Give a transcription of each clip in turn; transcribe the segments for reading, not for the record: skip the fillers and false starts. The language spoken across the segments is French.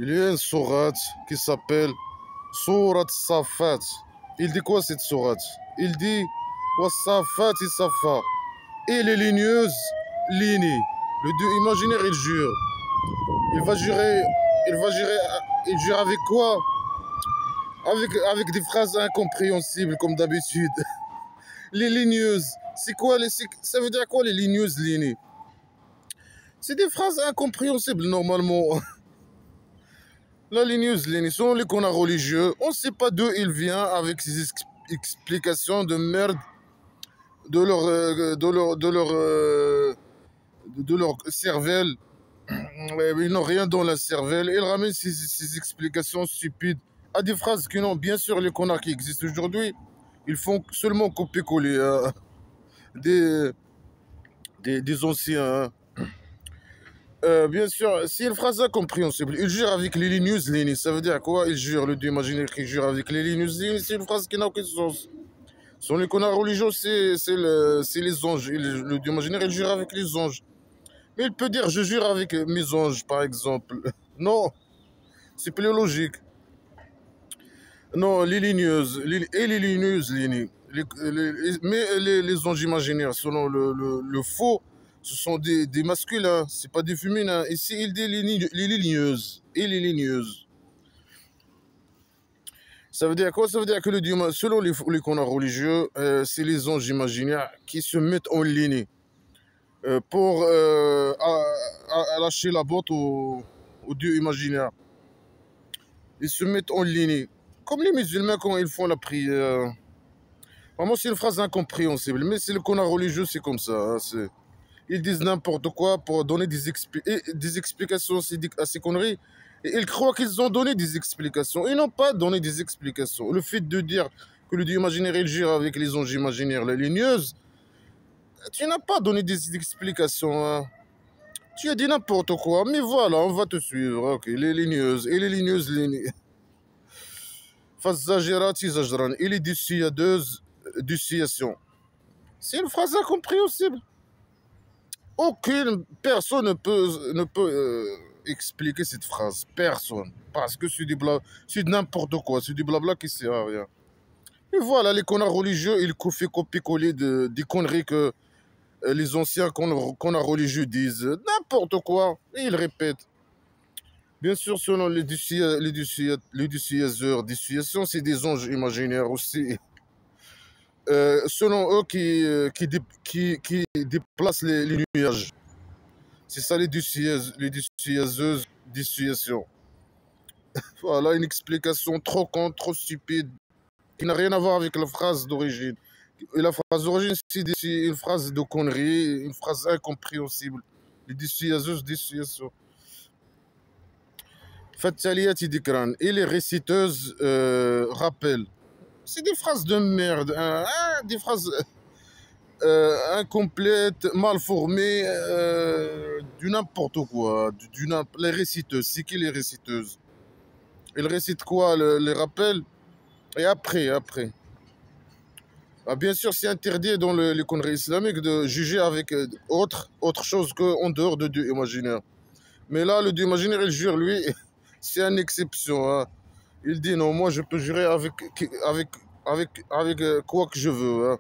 Il y a une sourate qui s'appelle Sourate Safat. Il dit quoi cette sourate? Il dit Wassafat Safa. Et les ligneuses, lignées. Le dieu imaginaire, il jure. Il va jurer. Il va jurer. Il jure avec quoi? Avec des phrases incompréhensibles, comme d'habitude. Les ligneuses. C'est quoi ça veut dire quoi les ligneuses lignées? C'est des phrases incompréhensibles normalement. La ligneuse lignée, selon les connards religieux, on ne sait pas d'où il vient avec ses explications de merde de leur cervelle. Ils n'ont rien dans la cervelle. Ils ramènent ces explications stupides à des phrases qui n'ont, bien sûr, les connards qui existent aujourd'hui. Ils font seulement copier-coller des anciens. Bien sûr, c'est une phrase incompréhensible. Il jure avec les ligneuses lignées. Ça veut dire quoi? Il jure, le dieu imaginaire qui jure avec les ligneuses lignées. C'est une phrase qui n'a aucun sens. Sur les connards religieux, c'est les anges. Le dieu imaginaire, il jure avec les anges. Mais il peut dire, je jure avec mes anges, par exemple. Non, c'est plus logique. Non, les ligneuses, et les ligneuses lignées. Mais les anges imaginaires, selon le faux, ce sont des masculins, c'est pas des féminins. Ici, il dit les ligneuses et les ligneuses. Ça veut dire quoi? Ça veut dire que le dieu, selon les connards religieux, c'est les anges imaginaires qui se mettent en ligne pour lâcher la botte au dieu imaginaire. Ils se mettent en ligne. Comme les musulmans quand ils font la prière. Vraiment, c'est une phrase incompréhensible. Mais c'est le connard religieux, c'est comme ça. Hein, ils disent n'importe quoi pour donner des explications à ces conneries. Et ils croient qu'ils ont donné des explications. Ils n'ont pas donné des explications. Le fait de dire que le dieu imaginaire, il gère avec les anges imaginaires, les ligneuses, tu n'as pas donné des explications. Hein. Tu as dit n'importe quoi. Mais voilà, on va te suivre. Ok, les ligneuses et les ligneuses lignées. Fazzagerati zajran. Il est dissociation. C'est une phrase incompréhensible. Aucune personne ne peut expliquer cette phrase. Personne. Parce que c'est c'est n'importe quoi. C'est du blabla qui sert à rien. Et voilà, les connards religieux, ils font copier-coller des conneries que les anciens connards religieux disent. N'importe quoi. Et ils répètent. Bien sûr, selon les dissuaseurs, c'est des anges imaginaires aussi. Selon eux qui déplacent les nuages. C'est ça les dissuaseuses, dissuasions. Voilà une explication trop con, trop stupide, qui n'a rien à voir avec la phrase d'origine. Et la phrase d'origine, c'est une phrase de connerie, une phrase incompréhensible. Les dissuaseuses, dissuasions. Fataliyati dikran. Et les réciteuses rappellent. C'est des phrases de merde, hein, des phrases incomplètes, mal formées, du n'importe quoi. Les réciteuses, c'est qui les réciteuses? Elles récitent quoi? Les rappels? Et après. Ah, bien sûr, c'est interdit dans les conneries islamiques de juger avec autre chose qu'en dehors de Dieu imaginaire. Mais là, le Dieu imaginaire, il jure, lui, c'est une exception. Hein. Il dit non, moi je peux jurer avec quoi que je veux. Hein.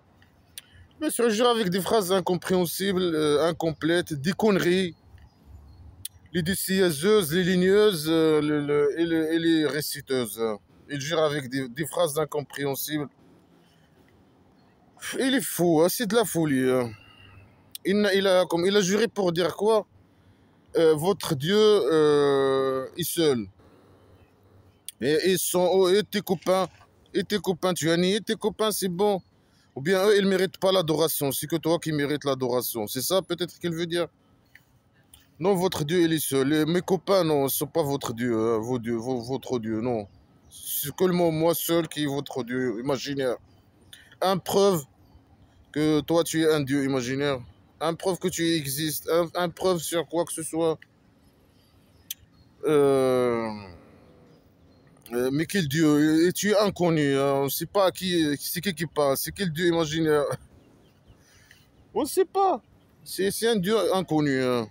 Bien sûr, il jure avec des phrases incompréhensibles, incomplètes, des conneries, les dissuaseuses, les ligneuses et les réciteuses. Hein. Il jure avec des phrases incompréhensibles. Il est fou, hein, c'est de la folie. Hein. Il a juré pour dire quoi? Votre Dieu est seul. Et tes copains, tu as nié tes copains, c'est bon. Ou bien eux, ils ne méritent pas l'adoration. C'est que toi qui mérites l'adoration. C'est ça peut-être qu'il veut dire. Non, votre Dieu, il est seul. Mes copains, non, ce ne sont pas votre Dieu, hein, votre Dieu, non. C'est que moi seul qui est votre Dieu imaginaire. Un preuve que toi, tu es un Dieu imaginaire. Un preuve que tu existes. Un preuve sur quoi que ce soit. Mais quel Dieu? Et tu es inconnu. Hein. On ne sait pas c'est qui parle. C'est quel Dieu imaginaire? On ne sait pas. C'est un Dieu inconnu. Hein.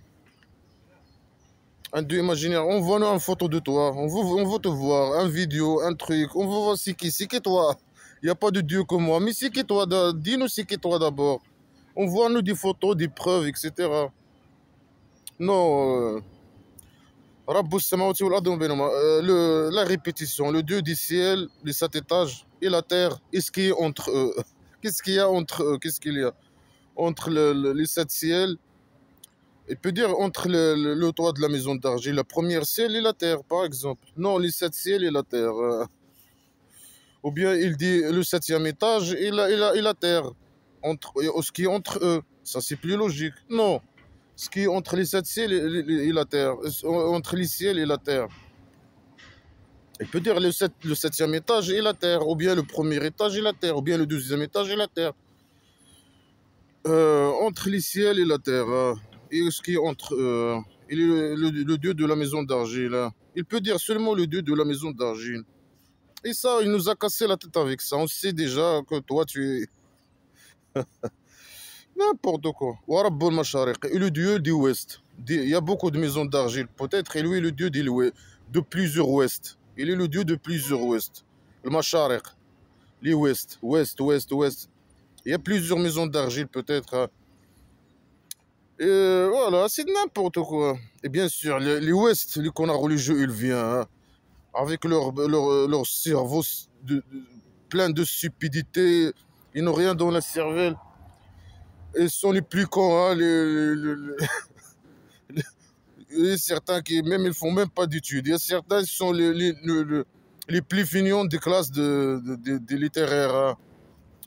Un dieu imaginaire. Envoie-nous une photo de toi. On veut te voir. Un vidéo, un truc. On veut voir c'est qui toi. Il n'y a pas de dieu comme moi. Mais c'est qui toi? Dis-nous c'est qui toi d'abord. Envoie-nous des photos, des preuves, etc. Non. Rabbus samawati wal ardi wa baynahuma. La répétition. Le dieu du ciel, les 7 étages, et la terre. Et ce qui est entre eux. Qu'est-ce qu'il y a entre eux? Qu'est-ce qu'il y a entre les 7 ciels? Il peut dire entre le toit de la maison d'argile, la première ciel et la terre, par exemple. Non, les 7 ciels et la terre. Ou bien il dit le 7e étage et la terre. Ce qui est entre eux. Ça, c'est plus logique. Non. Ce qui est entre les 7 ciels et la terre. Entre les ciels et la terre. Il peut dire le 7e étage et la terre. Ou bien le premier étage et la terre. Ou bien le 2e étage et la terre. Entre les ciels et la terre. Et ce qui est entre eux. Il est le dieu de la maison d'argile. Il peut dire seulement le dieu de la maison d'argile. Et ça, il nous a cassé la tête avec ça. On sait déjà que toi, tu es n'importe quoi. Warabbul Mashariq. Et le dieu du ouest. Il y a beaucoup de maisons d'argile. Peut-être, et lui, est le dieu de plusieurs ouest. Il est le dieu de plusieurs ouest. Le Mashariq. Les ouest. Ouest, ouest, ouest. Il y a plusieurs maisons d'argile, peut-être. Et voilà, c'est n'importe quoi. Et bien sûr, les ouest, les connards religieux, ils viennent. Avec leur cerveau plein de stupidité. Ils n'ont rien dans la cervelle. Ils sont les plus cons, hein, et certains qui même ils font même pas d'études. Il y a certains qui sont les plus fignons des classes de littéraires. Hein.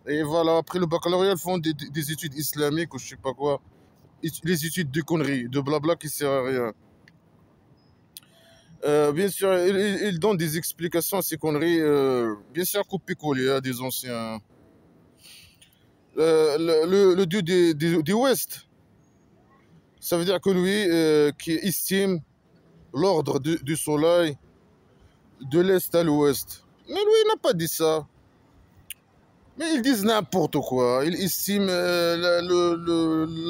Et voilà, après le baccalauréat, ils font des études islamiques ou je sais pas quoi. Les études de conneries, de blabla qui sert à rien. Bien sûr, ils donnent des explications à ces conneries, bien sûr copier-coller à des anciens. Le dieu des Ouest, ça veut dire que lui, qui estime l'ordre du soleil de l'Est à l'Ouest. Mais lui, il n'a pas dit ça. Mais ils disent n'importe quoi. Ils estiment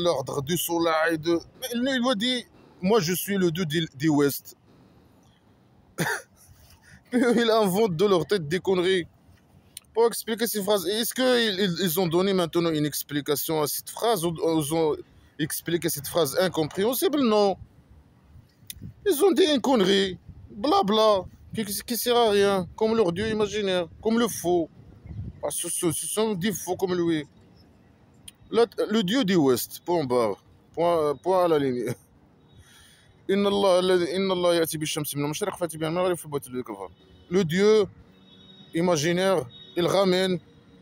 l'ordre du soleil. Mais il lui a dit, moi je suis le dieu des Ouest. Il invente de leur tête des conneries pour expliquer ces phrases. Est-ce qu'ils ont donné maintenant une explication à cette phrase ou ils ont expliqué cette phrase incompréhensible? Non. Ils ont dit une connerie, blabla, qui sert à rien, comme leur dieu imaginaire, comme le faux. Ah, ce sont des faux comme lui. Le dieu du Ouest, point barre, point à la ligne. Le dieu imaginaire, il ramène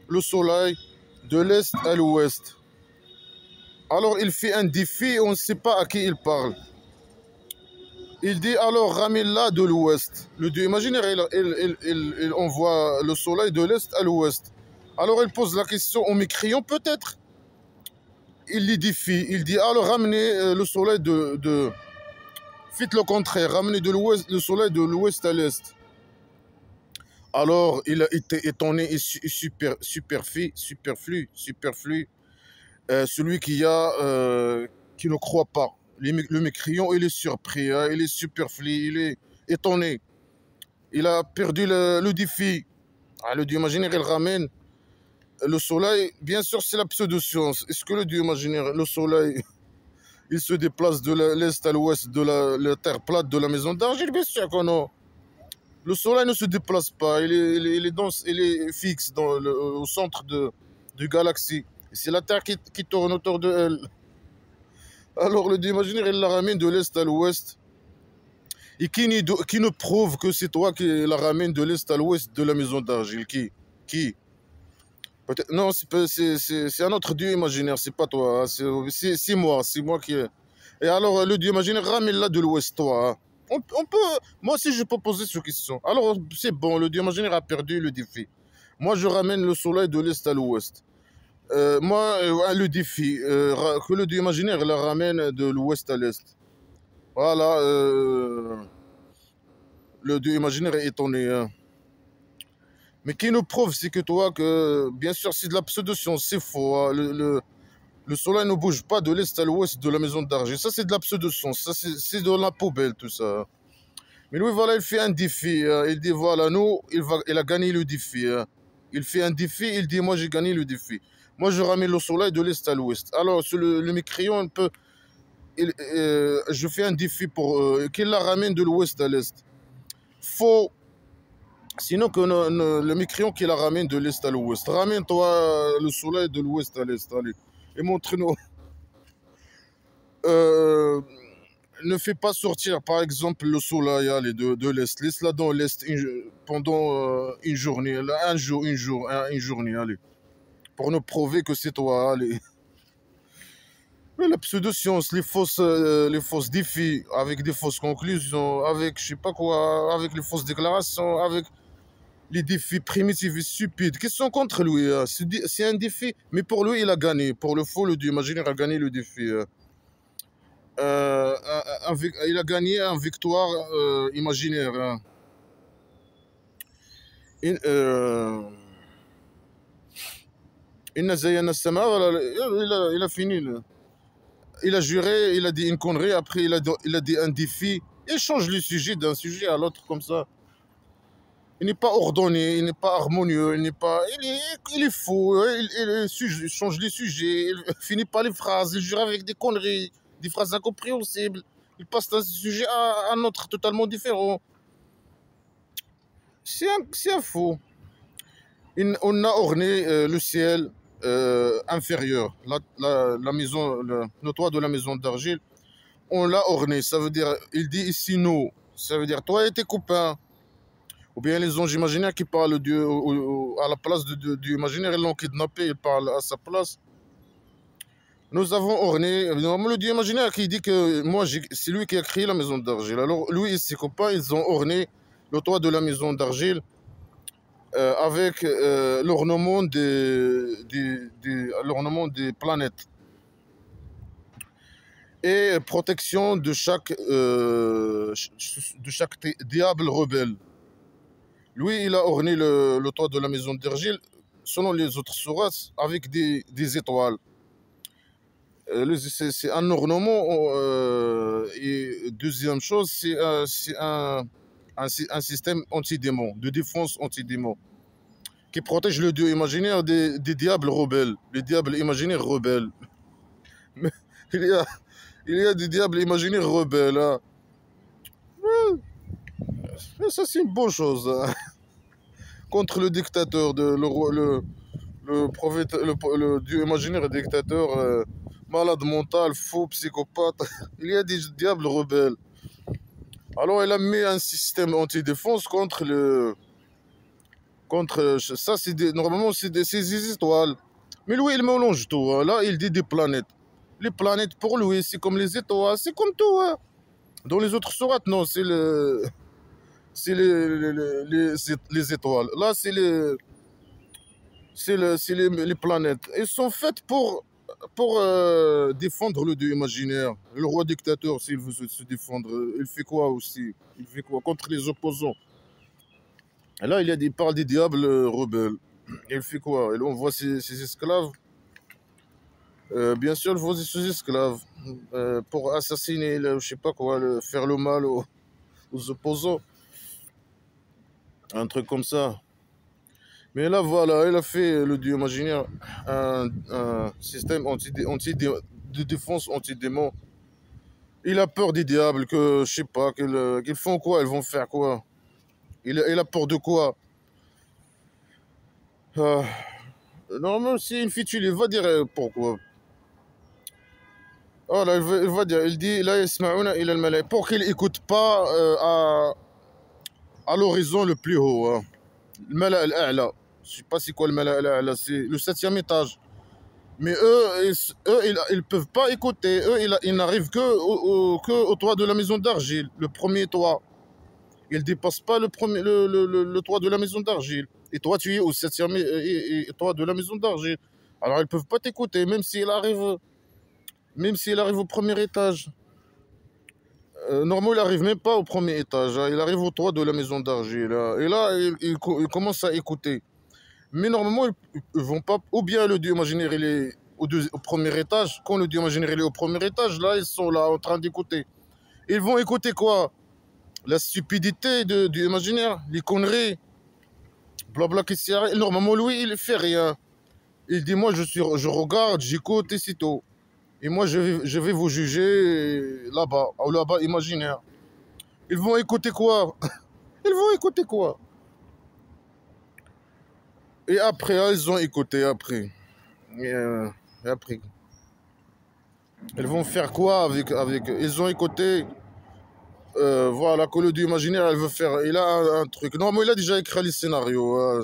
le soleil de l'Est à l'Ouest. Alors il fait un défi et on ne sait pas à qui il parle. Il dit alors ramène-la de l'Ouest. Le dieu imaginaire, il envoie le soleil de l'Est à l'Ouest. Alors il pose la question aux mécréants peut-être. Il les défie. Il dit alors ramenez le soleil faites le contraire, ramenez de l'Ouest, le soleil de l'Ouest à l'Est. Alors il a été étonné et superflu. Celui qui ne croit pas. Le mécréant, il est surpris, hein, il est superflu, il est étonné. Il a perdu le défi. Ah, le dieu imaginaire, il ramène le soleil. Bien sûr, c'est la pseudo-science. Est-ce que le dieu imaginaire, le soleil, il se déplace de l'est à l'ouest de la terre plate de la maison d'argile? Bien sûr que non. Le soleil ne se déplace pas. Il est fixe au centre de galaxie. C'est la terre qui tourne autour de elle. Alors le dieu imaginaire, il la ramène de l'est à l'ouest. Et qui nous prouve que c'est toi qui la ramène de l'est à l'ouest de la maison d'argile? Qui? Peut-être, non, c'est un autre dieu imaginaire, c'est pas toi. Hein. C'est moi qui. Et alors le dieu imaginaire, ramène-la de l'ouest, toi. Hein. On peut. Moi aussi, je peux poser cette question. Alors c'est bon, le dieu imaginaire a perdu le défi. Moi, je ramène le soleil de l'est à l'ouest. Le défi, que le dieu imaginaire la ramène de l'ouest à l'est. Voilà, le dieu imaginaire est étonné. Hein. Mais qui nous prouve, c'est que toi, que bien sûr, c'est de la pseudo-science, c'est faux. Hein. Le soleil ne bouge pas de l'est à l'ouest de la maison d'argile. Ça, c'est de la pseudo-science. Ça, c'est de la poubelle, tout ça. Mais lui, voilà, il fait un défi. Il dit, voilà, nous, il a gagné le défi. Il fait un défi, il dit, moi, j'ai gagné le défi. Moi, je ramène le soleil de l'est à l'ouest. Alors, sur le mécréant, je fais un défi pour qu'il la ramène de l'ouest à l'est. Faux. Sinon, que le mécréant qui la ramène de l'est à l'ouest. Ramène-toi le soleil de l'ouest à l'est. Allez. Et montre-nous. Euh, ne fais pas sortir, par exemple, le soleil allez, de l'est. Laisse-la dans l'est pendant une journée. Un jour, une journée, allez. Pour nous prouver que c'est toi, allez. Mais la pseudo-science, les fausses défis, avec des fausses conclusions, avec je sais pas quoi, avec les fausses déclarations, avec les défis primitifs et stupides qui sont contre lui. C'est un défi, mais pour lui, il a gagné. Pour le faux, le dieu imaginaire a gagné le défi. Il a gagné une victoire imaginaire. Il a fini. Il a juré, il a dit une connerie, après il a dit un défi. Il change le sujet d'un sujet à l'autre comme ça. Il n'est pas ordonné, il n'est pas harmonieux, il est faux, il change les sujets, il finit pas les phrases, il jure avec des conneries, des phrases incompréhensibles. Il passe d'un sujet à un autre totalement différent. C'est un faux. On a orné le ciel inférieur, la maison, le toit de la maison d'argile. On l'a orné, ça veut dire, il dit ici nous, ça veut dire toi et tes copains. Ou bien les anges imaginaires qui parlent à la place du Dieu imaginaire, ils l'ont kidnappé, ils parlent à sa place. Nous avons orné, évidemment, le Dieu imaginaire qui dit que moi, c'est lui qui a créé la maison d'argile. Alors, lui et ses copains, ils ont orné le toit de la maison d'argile avec l'ornement l'ornement des planètes et protection de chaque diable rebelle. Lui, il a orné le toit de la maison d'argile, selon les autres sourates, avec des étoiles. C'est un ornement. Et deuxième chose, c'est un système anti-démon, de défense anti-démon, qui protège le dieu imaginaire des diables rebelles, les diables imaginaires rebelles. Mais il y a des diables imaginaires rebelles. Hein. Mais ça, c'est une bonne chose. Hein. Contre le dictateur, le prophète, le dieu imaginaire dictateur, malade mental, faux, psychopathe. Il y a des diables rebelles. Alors, il a mis un système anti-défense contre ça, normalement, c'est des étoiles. Mais lui, il mélange tout. Hein. Là, il dit des planètes. Les planètes, pour lui, c'est comme les étoiles, c'est comme tout. Hein. Dans les autres sourates, non, c'est les étoiles. Là, c'est les planètes. Elles sont faites pour défendre le dieu imaginaire. Le roi dictateur, s'il veut se défendre, il fait quoi aussi? Il fait quoi contre les opposants? Et là, il parle des diables rebelles. Il fait quoi? Il envoie ses esclaves. Bien sûr, il envoie ses esclaves pour assassiner, je sais pas quoi, faire le mal aux opposants. Un truc comme ça. Mais là, voilà, il a fait, le dieu imaginaire, un système de défense anti-démon. Il a peur des diables, que je sais pas, qu'ils font quoi, ils vont faire quoi. Il a peur de quoi. Normalement, si une fille, tu lui vas dire pourquoi. Oh là, il va dire, il dit, là, il a pour qu'il n'écoute pas à l'horizon le plus haut. Hein. Le Mala al-A'la. Je sais pas c'est quoi le Mala al-A'la, c'est le 7e étage. Mais eux, ils peuvent pas écouter. Eux, ils n'arrivent que au toit de la maison d'argile, le premier toit. Ils ne dépassent pas le toit de la maison d'argile. Et toi, tu es au 7e toit de la maison d'argile. Alors, ils ne peuvent pas t'écouter, même s'il arrive au premier étage. Normalement, il n'arrive même pas au premier étage. Hein. Il arrive au toit de la maison d'argile. Hein. Et là, il commence à écouter. Mais normalement, ils vont pas. Ou bien le dieu imaginaire, il est au premier étage. Quand le dieu imaginaire est au premier étage, là, ils sont là en train d'écouter. Ils vont écouter quoi? La stupidité du imaginaire, les conneries, blabla qui s'y arrête. Normalement, lui, il fait rien. Il dit, moi, je regarde, j'écoute et c'est tout. Et moi, je vais vous juger là-bas, ou là-bas imaginaire. Ils vont écouter quoi? Ils vont écouter quoi? Et après, ils ont écouté après. Et après, ils vont faire quoi avec ils ont écouté, voilà, que le dieu imaginaire, elle veut faire, il a un truc. Non, mais il a déjà écrit les scénarios.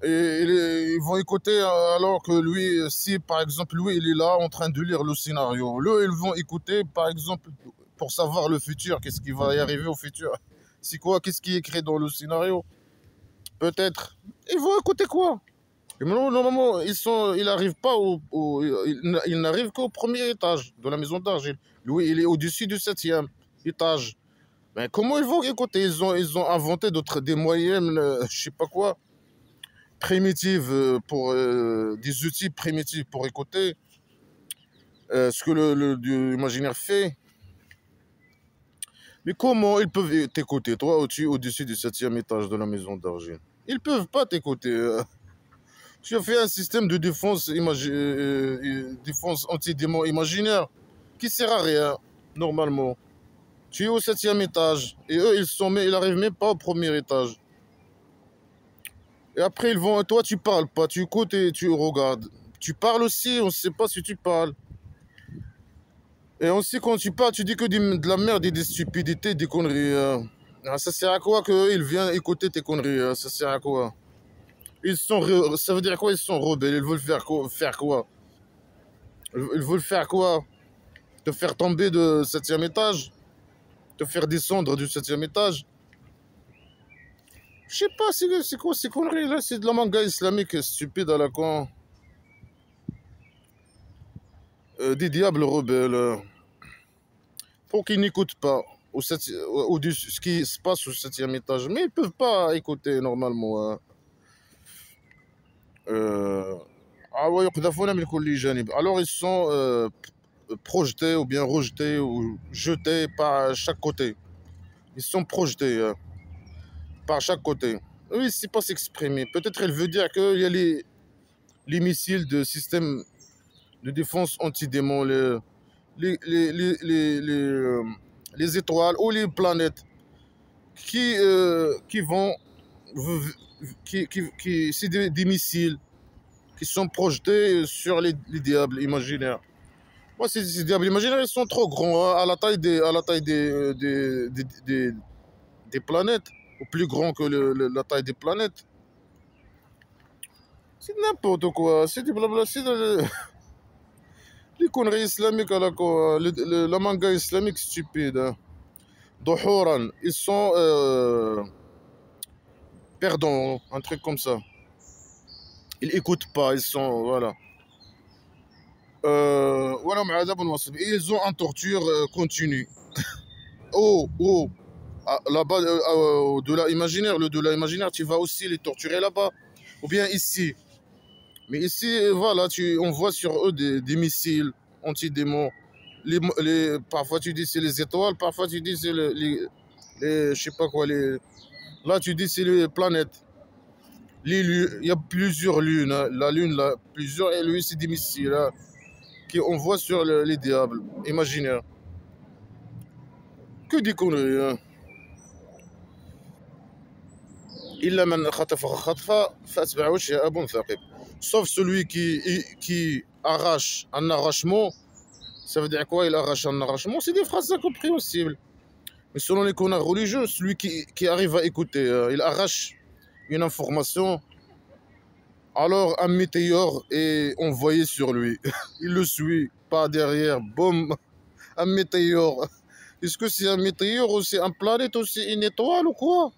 Et ils vont écouter alors que lui, si par exemple, lui, il est là en train de lire le scénario. Eux, ils vont écouter, par exemple, pour savoir le futur, qu'est-ce qui va y arriver au futur. C'est quoi, qu'est-ce qui est écrit dans le scénario? Peut-être. Ils vont écouter quoi? Et maintenant, normalement, ils n'arrivent pas ils n'arrivent qu'au premier étage de la maison d'argile. Lui, il est au-dessus du 7e étage. Mais comment ils vont écouter? Ils ont inventé des moyens, je sais pas quoi, primitifs, des outils primitifs pour écouter ce que le dieu imaginaire fait. Mais comment ils peuvent t'écouter, toi, au-dessus du 7e étage de la maison d'argile? Ils peuvent pas t'écouter. Tu as fait un système de défense anti-démon imaginaire qui sert à rien, normalement. Tu es au 7e étage et eux, ils n'arrivent même pas au premier étage. Et après, ils vont, toi, tu parles pas, tu écoutes et tu regardes. Tu parles aussi, on ne sait pas si tu parles. Et aussi, quand tu parles, tu dis que de la merde et des stupidités, des conneries. Ça sert à quoi qu'ils viennent écouter tes conneries? Ça sert à quoi? Ça veut dire quoi? Ils sont rebelles. Ils veulent faire quoi? Ils veulent faire quoi? Te faire tomber de 7e étage? Te faire descendre du 7e étage? Je sais pas, c'est quoi ces conneries là? C'est de la manga islamique stupide à la con. Des diables rebelles. Pour qu'ils n'écoutent pas ce qui se passe au 7e étage. Mais ils peuvent pas écouter normalement. Hein. Alors ils sont projetés ou bien rejetés ou jetés par chaque côté. Ils sont projetés par chaque côté. Oui, il ne sait pas s'exprimer. Peut-être elle veut dire qu'il y a les missiles de système de défense anti-démon, les étoiles ou les planètes qui vont... c'est des missiles qui sont projetés sur les diables imaginaires. Moi, ces diables imaginaires, ils sont trop grands, hein, à la taille des planètes, ou plus grand que la taille des planètes. C'est n'importe quoi, c'est du blabla, les conneries islamiques à la manga islamique stupide. Hein. Dohoran, ils sont perdants, un truc comme ça. Ils écoutent pas, ils sont, voilà. Ils ont un torture continue. Oh, oh, là-bas, au-delà imaginaire, le delà imaginaire, tu vas aussi les torturer là-bas. Ou bien ici. Mais ici, voilà, on voit sur eux des missiles anti-démons. Parfois tu dis c'est les étoiles, parfois tu dis c'est je sais pas quoi, là tu dis c'est les planètes. Il y a plusieurs lunes, hein. La lune, là, plusieurs, et lui c'est des missiles hein, qu'on voit sur les diables imaginaires. Que des conneries, hein. Sauf celui qui arrache un arrachement. Ça veut dire quoi, il arrache un arrachement? C'est des phrases incompréhensibles. Mais selon les connards religieux, celui qui arrive à écouter, il arrache une information, alors un météore est envoyé sur lui. Il le suit, pas derrière, boum, un météore. Est-ce que c'est un météore ou c'est une planète ou c'est une étoile ou quoi?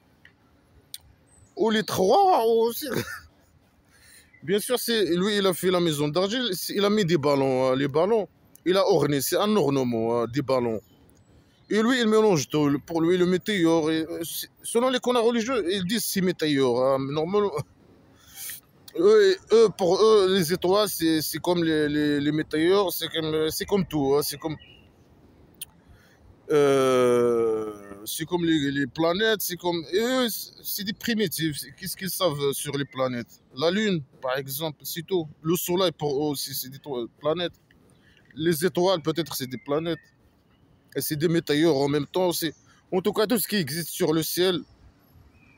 Ou les trois ou Bien sûr, lui, il a fait la maison d'argile, il a mis des ballons, hein, les ballons, il a orné, c'est un ornement, hein, des ballons. Et lui, il mélange tout. Pour lui, le météore, selon les connards religieux, ils disent c'est météore. Hein, normalement, Pour eux, les étoiles, c'est comme les météores, c'est comme tout. Hein, c'est comme les planètes, c'est comme... Eux, c'est des primitifs. Qu'est-ce qu'ils savent sur les planètes? La Lune, par exemple, c'est tout. Le Soleil, pour eux aussi, c'est des planètes. Les étoiles, peut-être, c'est des planètes. Et c'est des météores en même temps. En tout cas, tout ce qui existe sur le ciel,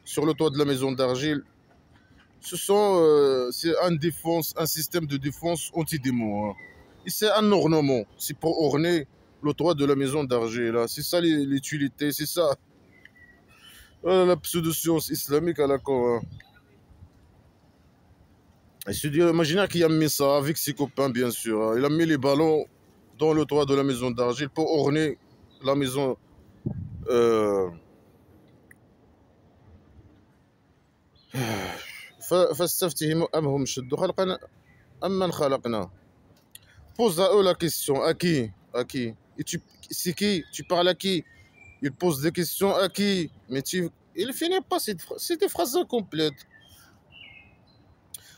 sur le toit de la maison d'argile, c'est un système de défense anti-démon. Hein. Et c'est un ornement. C'est pour orner le toit de la maison d'argile. Hein. C'est ça l'utilité. C'est ça la pseudo-science islamique à la con. Hein. Et se dire, imaginez qu'il a mis ça avec ses copains, bien sûr. Hein. Il a mis les ballons dans le toit de la maison d'argile pour orner la maison. Euh, فاستفتهم أم هم شدوا خلقنا أم من خلقنا. Pose à eux la question. À qui? À qui? C'est qui? Tu parles à qui? Il pose des questions à qui? Il finit pas c'est des phrases incomplètes.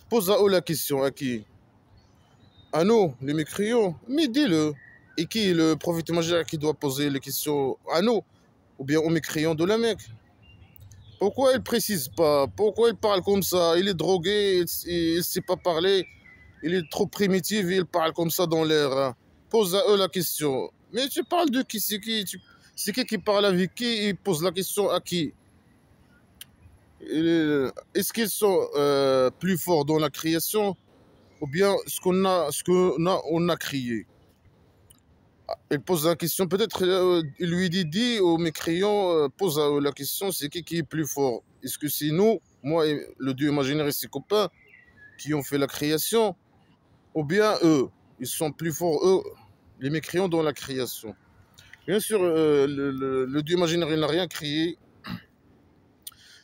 Pose à eux la question. À qui? À nous, les mécréants. Mais dis-le. Et qui est le prophète majeur qui doit poser les questions à nous? Ou bien aux mécréants de la Mecque? Pourquoi il précise pas? Pourquoi il parle comme ça? Il est drogué, il ne sait pas parler. Il est trop primitif et il parle comme ça dans l'air. Hein. Pose à eux la question. Mais tu parles de qui? C'est qui parle avec qui? Il pose la question à qui? Est-ce qu'ils sont plus forts dans la création ou bien on a créé? Il pose la question, peut-être il lui dit aux mécréants, pose à eux la question, c'est qui est plus fort? Est-ce que c'est nous, moi et le dieu imaginaire et ses copains, qui ont fait la création? Ou bien eux, ils sont plus forts, eux, les mécréants dans la création. Bien sûr, le dieu imaginaire, il n'a rien créé,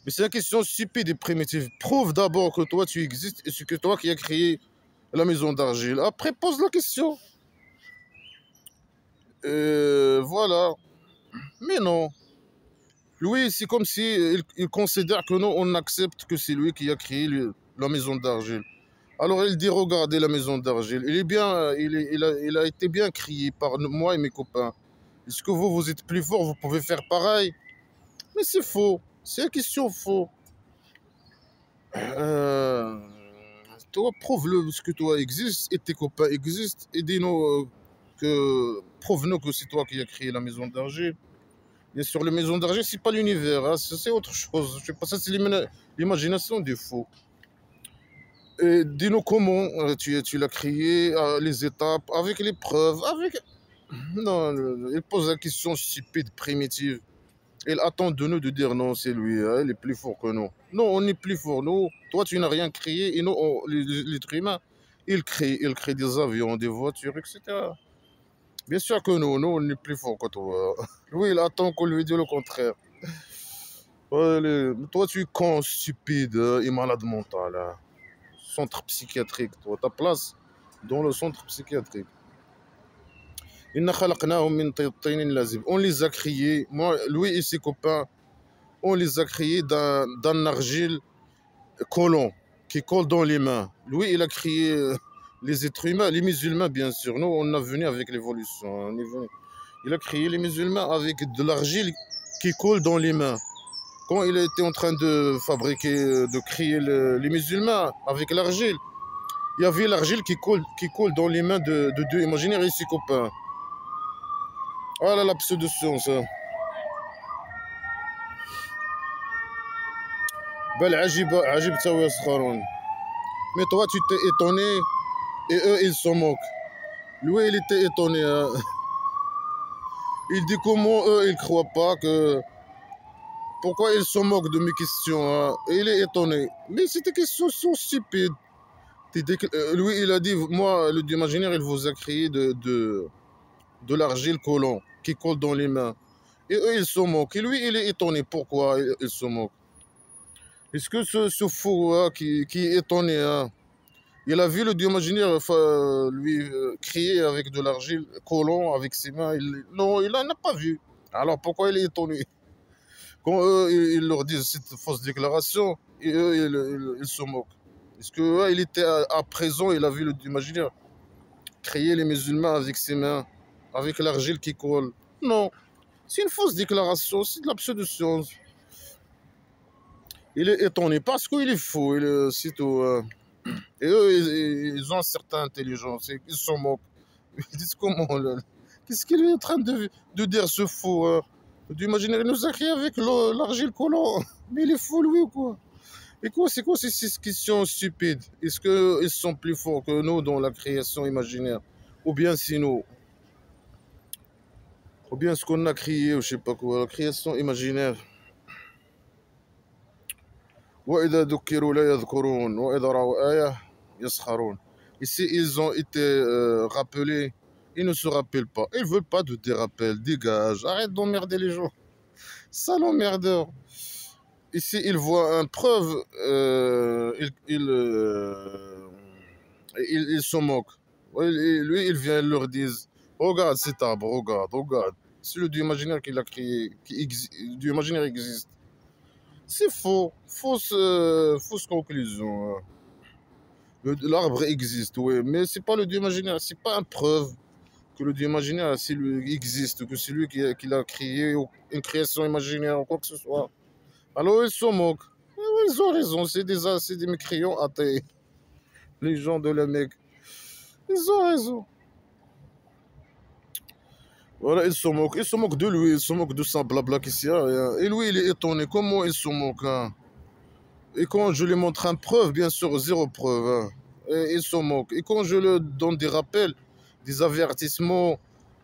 mais c'est une question stupide et primitive. Prouve d'abord que toi, tu existes et c'est que toi qui as créé la maison d'argile. Après, pose la question. Voilà. Mais non. Lui, c'est comme si il considère que nous, on accepte que c'est lui qui a créé la maison d'argile. Alors il dit, regardez la maison d'argile. Il est bien, il a été bien créé par moi et mes copains. Est-ce que vous êtes plus fort, vous pouvez faire pareil? Mais c'est faux. C'est une question faux. Euh, Toi, prouve-le ce que toi existe et tes copains existent. Et dis-nous prouve-nous que c'est toi qui as créé la maison d'argile. Bien sûr, la maison d'argile, c'est pas l'univers, hein, c'est autre chose. Je sais pas, ça c'est l'imagination des faux. Et dis-nous comment tu l'as créé, les étapes, avec les preuves, avec... Non, il pose la question stupide, primitive. Il attend de nous de dire non, c'est lui, hein, il est plus fort que nous. Non, on est plus fort. Nous, toi, tu n'as rien créé, et nous, l'être humain, il crée des avions, des voitures, etc. Bien sûr que nous, on est plus fort que toi. Lui, il attend qu'on lui dise le contraire. Ouais, toi, tu es con, stupide et malade mental. Hein. Centre psychiatrique, toi, ta place dans le centre psychiatrique. On les a criés, moi, lui et ses copains, on les a criés d'un argile collant qui colle dans les mains. Lui, il a crié les êtres humains, les musulmans, bien sûr. Nous, on est venu avec l'évolution. Il a créé les musulmans avec de l'argile qui colle dans les mains. Quand il était en train de fabriquer, de créer les musulmans avec l'argile, il y avait l'argile qui colle dans les mains de Dieu imaginaire et ses copains. Voilà la pseudo-science. Hein. Mais toi, tu t'es étonné et eux, ils se moquent. Lui, il était étonné. Hein. Il dit comment eux, ils ne croient pas que... Pourquoi ils se moquent de mes questions hein. Et il est étonné. Mais ces questions sont stupides. Lui, il a dit, moi, le dieu imaginaire, il vous a créé de l'argile collant qui colle dans les mains. Et eux, ils se moquent. Et lui, il est étonné. Pourquoi ils se moquent? Est-ce que ce fou hein, qui est étonné, hein, il a vu le dieu imaginaire lui crier avec de l'argile collant avec ses mains? Non, il n'en a pas vu. Alors pourquoi il est étonné? Quand eux, ils leur disent cette fausse déclaration, et eux, ils se moquent. Est-ce que il était à présent, il a vu l'imaginaire créer les musulmans avec ses mains, avec l'argile qui colle? Non, c'est une fausse déclaration, c'est de la pseudo-science. Il est étonné parce qu'il est faux, c'est tout. Et eux, ils ont une certaine intelligence, ils s'en moquent. Ils disent comment là? Qu'est-ce qu'il est en train de dire ce fou? D'imaginer, il nous a créé avec l'argile collant. Mais il est fou lui ou quoi? Et quoi, c'est quoi ces questions stupides? Est-ce qu'ils sont plus forts que nous dans la création imaginaire? Ou bien sinon, ou bien ce qu'on a créé, ou je sais pas quoi, la création imaginaire. وإذا ذكروا لا يذكرون وإذا رأوا آية يسخرون. Ici, ils ont été rappelés, ils ne se rappellent pas. Ils veulent pas de tes rappels, dégage, arrête d'emmerder les gens. Sale emmerdeur. Ici, ils voient une preuve, ils se moquent. Lui, il vient, il leur dit, regarde cet arbre, regarde, regarde. C'est le Dieu imaginaire qu'il a créé, le Dieu imaginaire existe. C'est faux, fausse conclusion. L'arbre existe, oui, mais c'est pas le Dieu imaginaire, c'est pas une preuve que le Dieu imaginaire existe, que c'est lui qui l'a créé, une création imaginaire ou quoi que ce soit. Alors ils se moquent. Ils ont raison, c'est des mécréants athées. Les gens de la Mecque. Ils ont raison. Voilà, ils se moquent de lui, ils se moquent de son blabla qui sert à rien. Et lui, il est étonné, comment ils se moquent, hein? Et quand je lui montre une preuve, bien sûr, zéro preuve, hein, et ils se moquent. Et quand je leur donne des rappels, des avertissements,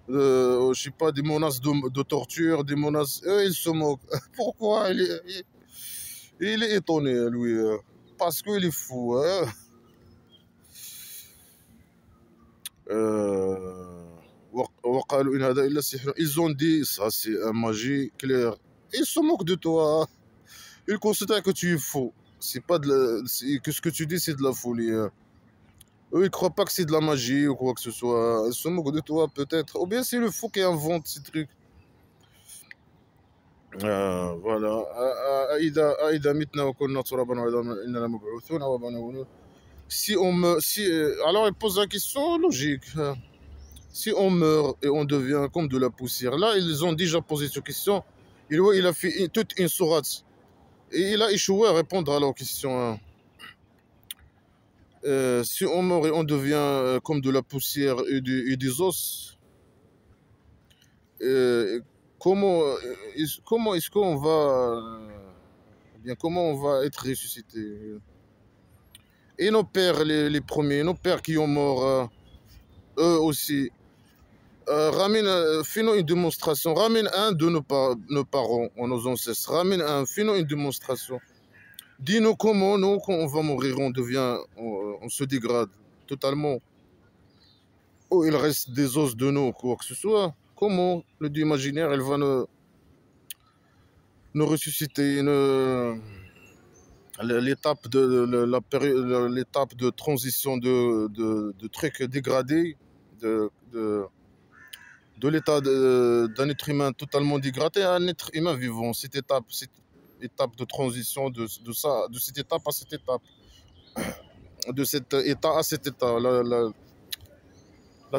je sais pas, des menaces de torture, des menaces, eux, ils se moquent. Pourquoi il est étonné, lui, parce qu'il est fou, hein. Ils ont dit, ça c'est un magie claire. Ils se moquent de toi. Ils considèrent que tu es faux. C'est pas que ce que tu dis, c'est de la folie, hein. Eux, ils croient pas que c'est de la magie ou quoi que ce soit. Ils se moquent de toi, peut-être. Ou bien c'est le fou qui invente ces trucs. Voilà. Aïda, mitna wa kunna turaban wa idhaman innana mab'uthuna wa banawuna. Si on me. Alors, il pose la question logique. Si on meurt et on devient comme de la poussière, là, ils ont déjà posé cette question. Il a fait toute une sourate. Et il a échoué à répondre à leur question, hein. Si on meurt et on devient comme de la poussière et des os, euh, comment est-ce qu'on va, bien, comment on va être ressuscité? Et nos pères, les premiers, nos pères qui ont mort, eux aussi, fais-nous une démonstration. Ramène un de nos parents, nos ancêtres. Ramène un, fais-nous une démonstration. Dis-nous comment, nous, quand on va mourir, on se dégrade totalement. Ou il reste des os de nous, quoi que ce soit. Comment le Dieu imaginaire, il va nous ressusciter l'étape l'étape de transition de trucs dégradés, de l'état d'un être humain totalement dégradé à un être humain vivant. Cette étape de transition de cette étape à cette étape, de cet état à cet état, la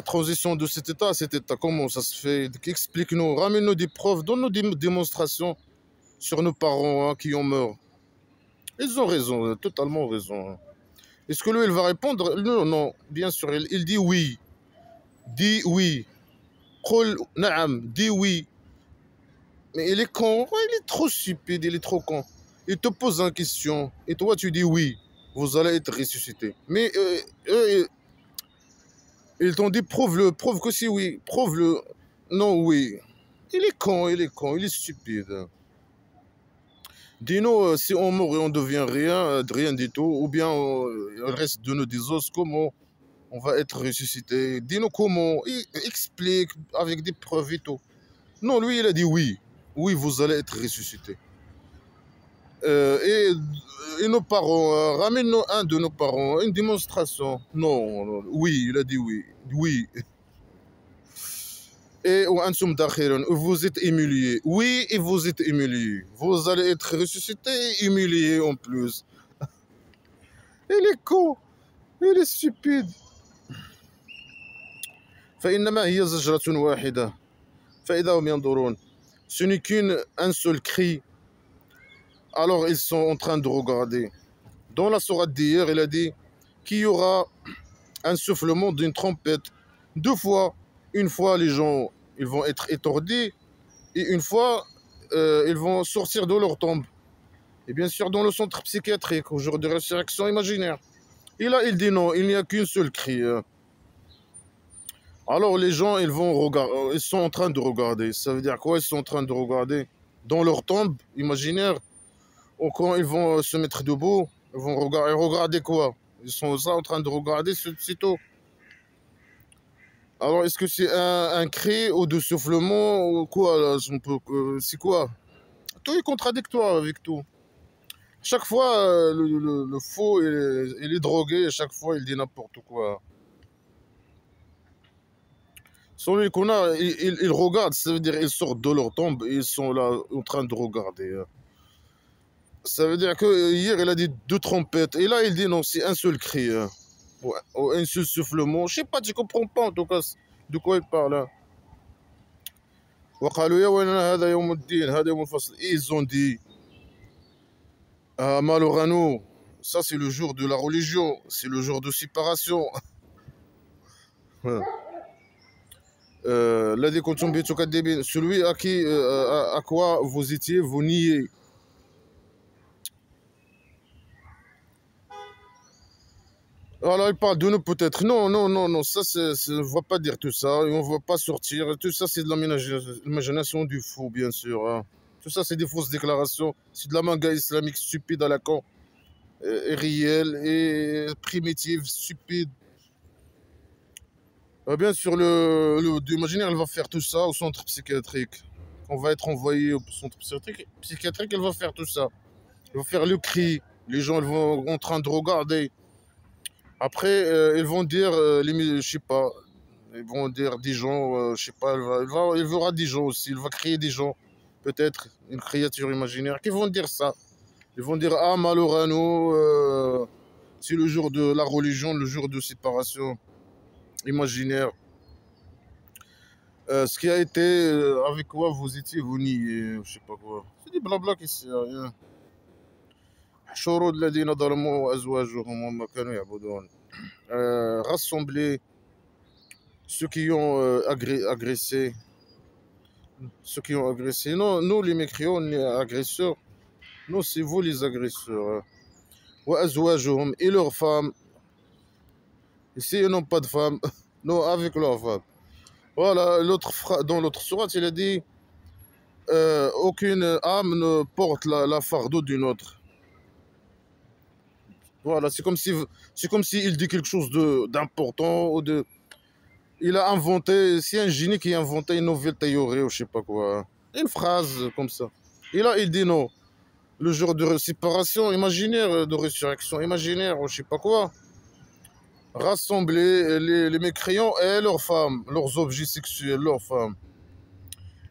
transition de cet état à cet état, comment ça se fait? Explique-nous, ramène-nous des preuves, donne-nous des démonstrations sur nos parents, hein, qui ont meurt. Ils ont raison, totalement raison, hein. Est-ce que lui, il va répondre? Non, non, bien sûr, il dit oui. Dis oui. Qul na'am, dis oui. Mais il est con, il est trop stupide, il est trop con. Il te pose une question et toi tu dis oui, vous allez être ressuscité. Mais eux, ils t'ont dit prouve-le, prouve que c'est oui, prouve-le. Non, oui. Il est con, il est stupide. Dis-nous, si on meurt et on devient rien, rien du tout, ou bien il reste de nous des os, comment on va être ressuscité? Dis-nous comment, explique avec des preuves et tout. Non, lui, il a dit oui. Oui, vous allez être ressuscité. Et nos parents, ramène-nous un de nos parents, une démonstration. Non, non, oui, il a dit oui. Oui. Et vous êtes humiliés. Oui, et vous êtes humiliés. Vous allez être ressuscité et humilié en plus. Il est con, il est stupide. فإنما هي زجرة واحدة فإذا هم ينظرون. Ce n'est qu'un seul cri. Alors ils sont en train de regarder. Dans la sourate d'hier, il a dit qu'il y aura un soufflement d'une trompette. Deux fois. Une fois, les gens ils vont être étourdis. Et une fois, ils vont sortir de leur tombe. Et bien sûr, dans le centre psychiatrique, au jour de résurrection imaginaire. Et là, il dit non, il n'y a qu'une seule cri. Alors les gens, ils vont regarder, ils sont en train de regarder. Ça veut dire quoi? Ils sont en train de regarder dans leur tombe imaginaire. Ou quand ils vont se mettre debout, ils vont regarder quoi? Ils sont ça en train de regarder, c'est tout. Alors est-ce que c'est un cri ou de soufflement ou quoi là? C'est quoi? Tout est contradictoire avec tout. Chaque fois, le faux, il est drogué. Et chaque fois, il dit n'importe quoi. Celui qu'on a, ils regardent, ça veut dire ils sortent de leur tombe et ils sont là en train de regarder. Ça veut dire que hier, il a dit deux trompettes. Et là, il dit non, c'est un seul cri. Ou un seul soufflement. Je sais pas, tu comprends pas en tout cas de quoi il parle. Hein. وقالوا يا ويلنا هذا يوم الدين هذا يوم الفصل. Ils ont dit malheur à nous, ça c'est le jour de la religion, c'est le jour de séparation. الذي كنتم به تكذبين, celui à qui à quoi vous étiez vous niez. Alors il parle de nous peut-être. Non, non, non, non, ça on ne va pas dire tout ça, on ne va pas sortir. Tout ça c'est de l'imagination du fou, bien sûr. Hein. Tout ça c'est des fausses déclarations, c'est de la manga islamique stupide à la con, réelle et primitive, stupide. Bien sûr, l'imaginaire, elle va faire tout ça au centre psychiatrique. On va être envoyé au centre psychiatrique, elle va faire tout ça. Elle va faire le cri. Les gens, ils vont en train de regarder. Après, ils vont dire, je sais pas, ils vont dire des gens, je sais pas, il verra des gens aussi. Il va créer des gens, peut-être, une créature imaginaire, qui vont dire ça. Ils vont dire, ah, malheur à nous, c'est le jour de la religion, le jour de séparation imaginaire. Ce qui a été, avec quoi vous étiez, vous niez, je sais pas quoi. C'est des blabla qui sert à rien. شرود الذين ظلموا وأزواجهم وما كانوا يعبدون. Rassembler ceux qui ont agressé, ceux qui ont agressé. Non, nous les mécréants, les agresseurs. Non, c'est vous les agresseurs. وأزواجهم et leurs femmes. Ici, ils n'ont pas de femmes. Non, avec leurs femmes. Voilà, dans l'autre sourate, il a dit aucune âme ne porte la fardeau d'une autre. Voilà, c'est comme si il dit quelque chose d'important ou de. Il a inventé, c'est un génie qui a inventé une nouvelle théorie ou je sais pas quoi, une phrase comme ça. Et là, il dit non, le jour de séparation imaginaire, de résurrection imaginaire ou je sais pas quoi, rassembler les mécréants et leurs femmes, leurs objets sexuels, leurs femmes.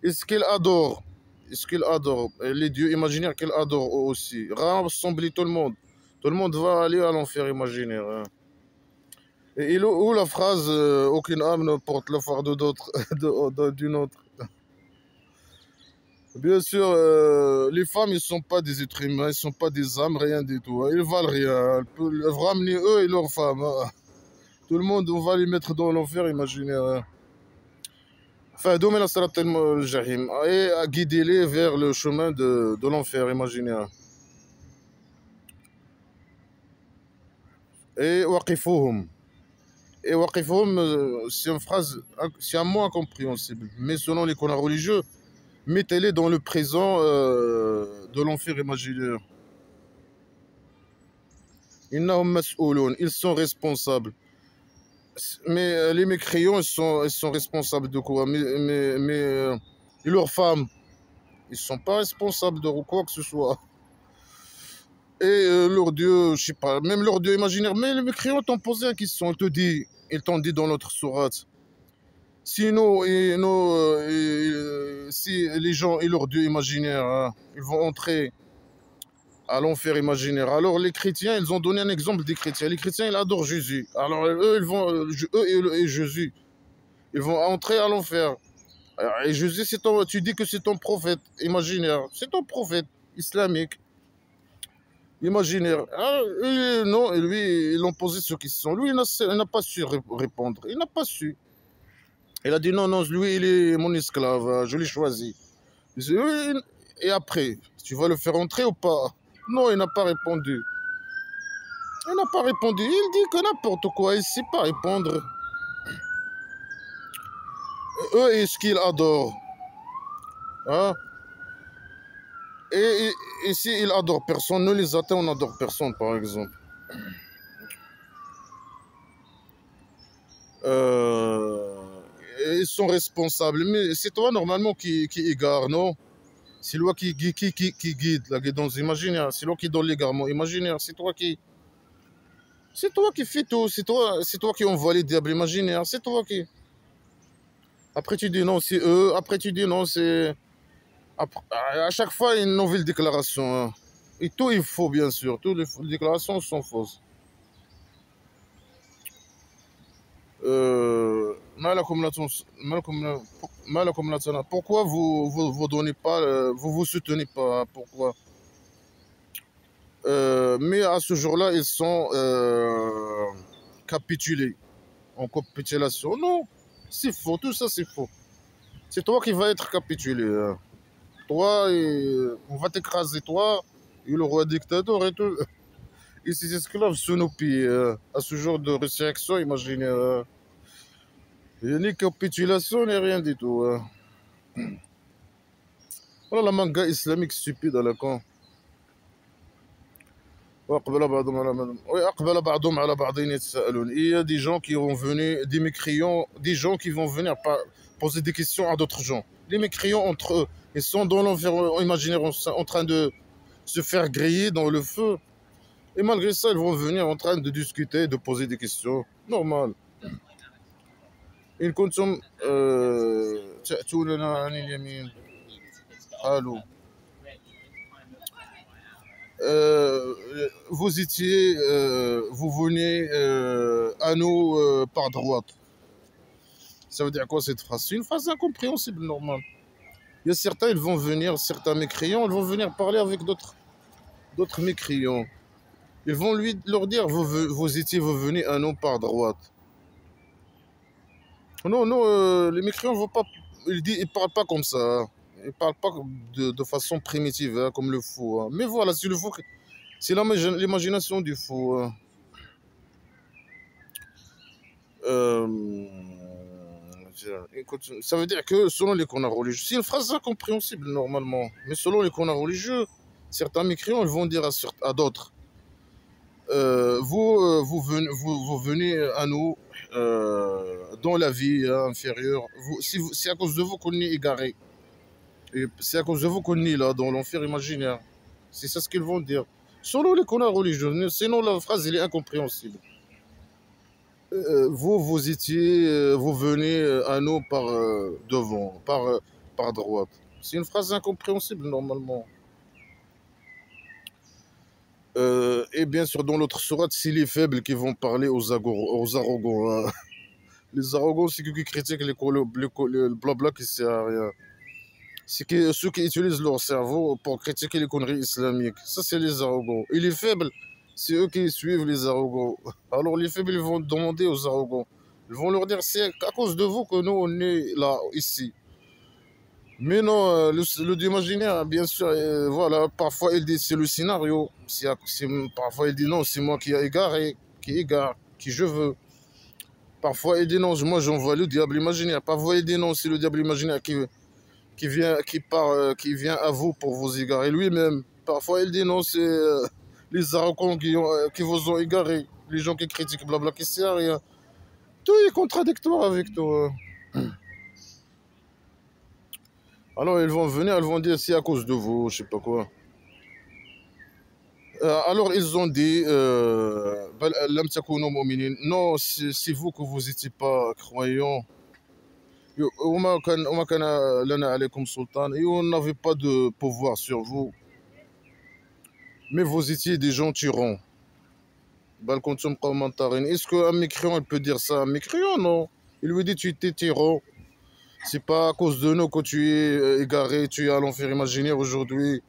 Et ce qu'ils adorent, les dieux imaginaires qu'ils adorent eux aussi, rassembler tout le monde. Tout le monde va aller à l'enfer imaginaire. Hein. Et où la phrase aucune âme ne porte le fardeau d'autre, d'une autre. Bien sûr, les femmes, ils ne sont pas des êtres humains, ils ne sont pas des âmes, rien du tout. Hein. Ils valent rien. Elles peuvent ramener eux et leurs femmes. Hein. Tout le monde, on va les mettre dans l'enfer imaginaire. Hein. فهدوا من الصراط الجحيم et à guider les vers le chemin de l'enfer imaginaire. Et وقفوهم. Et waqifohum, c'est une phrase, c'est un mot incompréhensible. Mais selon les canons religieux, mettez-les dans le présent de l'enfer imaginaire. Innahum mas'ouloun, ils sont responsables. Mais les mécréants, ils sont responsables de quoi? Et leurs femmes, ils ne sont pas responsables de quoi que ce soit. Et leur Dieu, je sais pas, même leur Dieu imaginaire. Mais les mécréants t'ont posé la question, ils t'ont dit dans notre sourate. Si si les gens et leur Dieu imaginaire, hein, ils vont entrer à l'enfer imaginaire. Alors les chrétiens, ils ont donné un exemple des chrétiens. Les chrétiens, ils adorent Jésus. Alors eux, et Jésus, ils vont entrer à l'enfer. Et Jésus, tu dis que c'est ton prophète imaginaire. C'est ton prophète islamique imaginaire. Ah, non, et lui, ils l'ont posé cette question. Lui, il n'a pas su répondre. Il n'a pas su. Il a dit non, non, lui, il est mon esclave. Je l'ai choisi. Oui, et après, tu vas le faire entrer ou pas? Non, il n'a pas répondu. Il n'a pas répondu. Il dit que n'importe quoi. Il ne sait pas répondre. Eux, est ce qu'ils adorent. Hein? Et s'ils adorent personne, nous les athées, on n'adore personne, par exemple. Ils sont responsables. Mais c'est toi, normalement, qui égare, non? C'est toi qui guide la guidance imaginaire. C'est toi qui donne l'égarement imaginaire. C'est toi qui... C'est toi qui fais tout. C'est toi qui envoie les diables imaginaires. C'est toi qui... Après, tu dis non, c'est eux. Après, tu dis non, c'est... À chaque fois, une nouvelle déclaration. Hein. Et tout est faux, bien sûr. Toutes les déclarations sont fausses. Pourquoi vous donnez pas, vous soutenez pas? Pourquoi? Mais à ce jour-là, ils sont capitulés. En capitulation. Non, c'est faux. Tout ça, c'est faux. C'est toi qui vas être capitulé. Hein. Toi, on va t'écraser, toi, et le roi dictateur et tout. Et ces esclaves sous nos pieds. À ce genre de résurrection, imaginez. Il n'y a ni capitulation, ni rien du tout. Voilà la manga islamique stupide à la con. Oui, il y a des gens qui vont venir, des mécréants, des gens qui vont venir poser des questions à d'autres gens. Les mécréants entre eux, ils sont dans l'environnement imaginaire en train de se faire griller dans le feu. Et malgré ça, ils vont venir en train de discuter, de poser des questions. Normal. إن كنتم تأتوننا عن اليمين قالوا vous venez à nous par droite. Ça veut dire quoi cette phrase? C'est une phrase incompréhensible, normale. Il y a certains, ils vont venir, certains mécréants, ils vont venir parler avec d'autres mécréants. Ils vont leur dire, vous venez à nous par droite. Non, non, les mécréants ne vont pas, ils parlent pas comme ça. Hein. Ils parlent pas de façon primitive, hein, comme le fou. Hein. Mais voilà, c'est le fou. C'est l'imagination du fou. Hein. Ça veut dire que selon les canons religieux, c'est une phrase incompréhensible normalement, mais selon les canons religieux, certains mécréants ils vont dire à d'autres vous venez à nous dans la vie inférieure, c'est à cause de vous qu'on est égaré, c'est à cause de vous qu'on est là dans l'enfer imaginaire. C'est ça ce qu'ils vont dire. Selon les canons religieux, sinon la phrase elle est incompréhensible. Vous venez à nous par devant, par droite. C'est une phrase incompréhensible normalement. Et bien sûr, dans l'autre sourate, c'est les faibles qui vont parler aux arrogants. Hein. Les arrogants, c'est ceux qui critiquent le blabla qui sert à rien. C'est ceux qui utilisent leur cerveau pour critiquer les conneries islamiques. Ça, c'est les arrogants. Et les faibles, c'est eux qui suivent les arrogants. Alors les faibles, ils vont demander aux arrogants. Ils vont leur dire, c'est à cause de vous que nous, on est là, ici. Mais non, le d'imaginaire, bien sûr, voilà, parfois il dit c'est le scénario. Parfois il dit non, c'est moi qui ai égaré, qui égare, qui je veux. Parfois il dit non, moi j'envoie le diable imaginaire. Parfois il dit non, c'est le diable imaginaire qui vient à vous pour vous égarer lui-même. Parfois, il dit non, c'est les arrogants qui vous ont égaré, les gens qui critiquent, blabla, qui sert à rien. Tout est contradictoire avec toi. Alors, ils vont venir, ils vont dire c'est à cause de vous, je sais pas quoi. Alors, ils ont dit non, c'est vous que vous n'étiez pas croyants. Et on n'avait pas de pouvoir sur vous. mais vous étiez des gens tyrans. Est-ce qu'un mécréant il peut dire ça? Un mécréant, non. Il lui dit tu étais tyran. C'est pas à cause de nous que tu es égaré, tu es à l'enfer imaginaire aujourd'hui.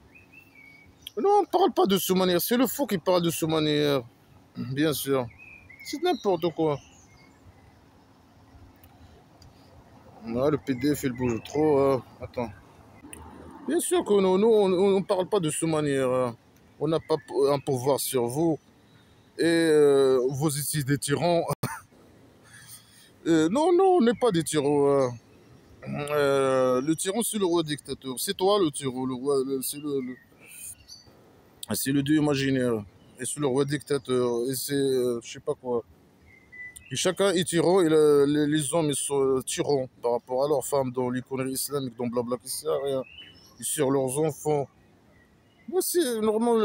Non, on ne parle pas de ce manière. C'est le faux qui parle de ce manière. Bien sûr. C'est n'importe quoi. Ouais, le PDF il bouge trop. Attends. Bien sûr que nous, on ne parle pas de ce manière. On n'a pas un pouvoir sur vous. Et vous étiez des tyrans. Non, non, on n'est pas des tyrans. Le tyran, c'est le roi dictateur. C'est toi le tyran. Le roi, c'est le dieu imaginaire. Et c'est le roi dictateur. Et c'est, je sais pas quoi. Et chacun est tyran. Et les hommes, ils sont tyrans par rapport à leurs femmes dans l'iconerie islamique, dans blabla qui sert à rien. Et sur leurs enfants. Moi, c'est normalement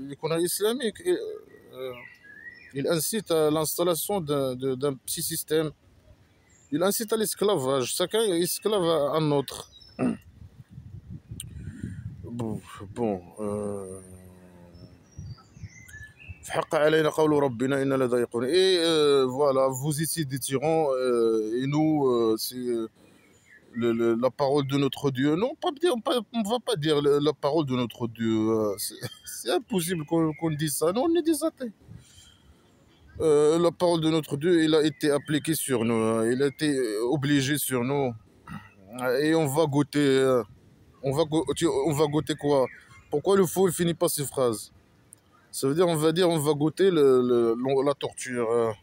l'iconerie islamique. Il incite à l'installation d'un petit système. Il incite à l'esclavage. Chacun est esclave à un autre. Bon, bon et voilà, vous étiez des tyrans et nous, c'est la parole de notre Dieu. Non, on ne va pas dire la parole de notre Dieu. C'est impossible qu'on dise ça. Non, on est des athées. La parole de notre Dieu, il a été appliqué sur nous. Il a été obligé sur nous. Et on va goûter. On va goûter quoi? Pourquoi le faux ne finit pas ses phrases? Ça veut dire, on va goûter la torture.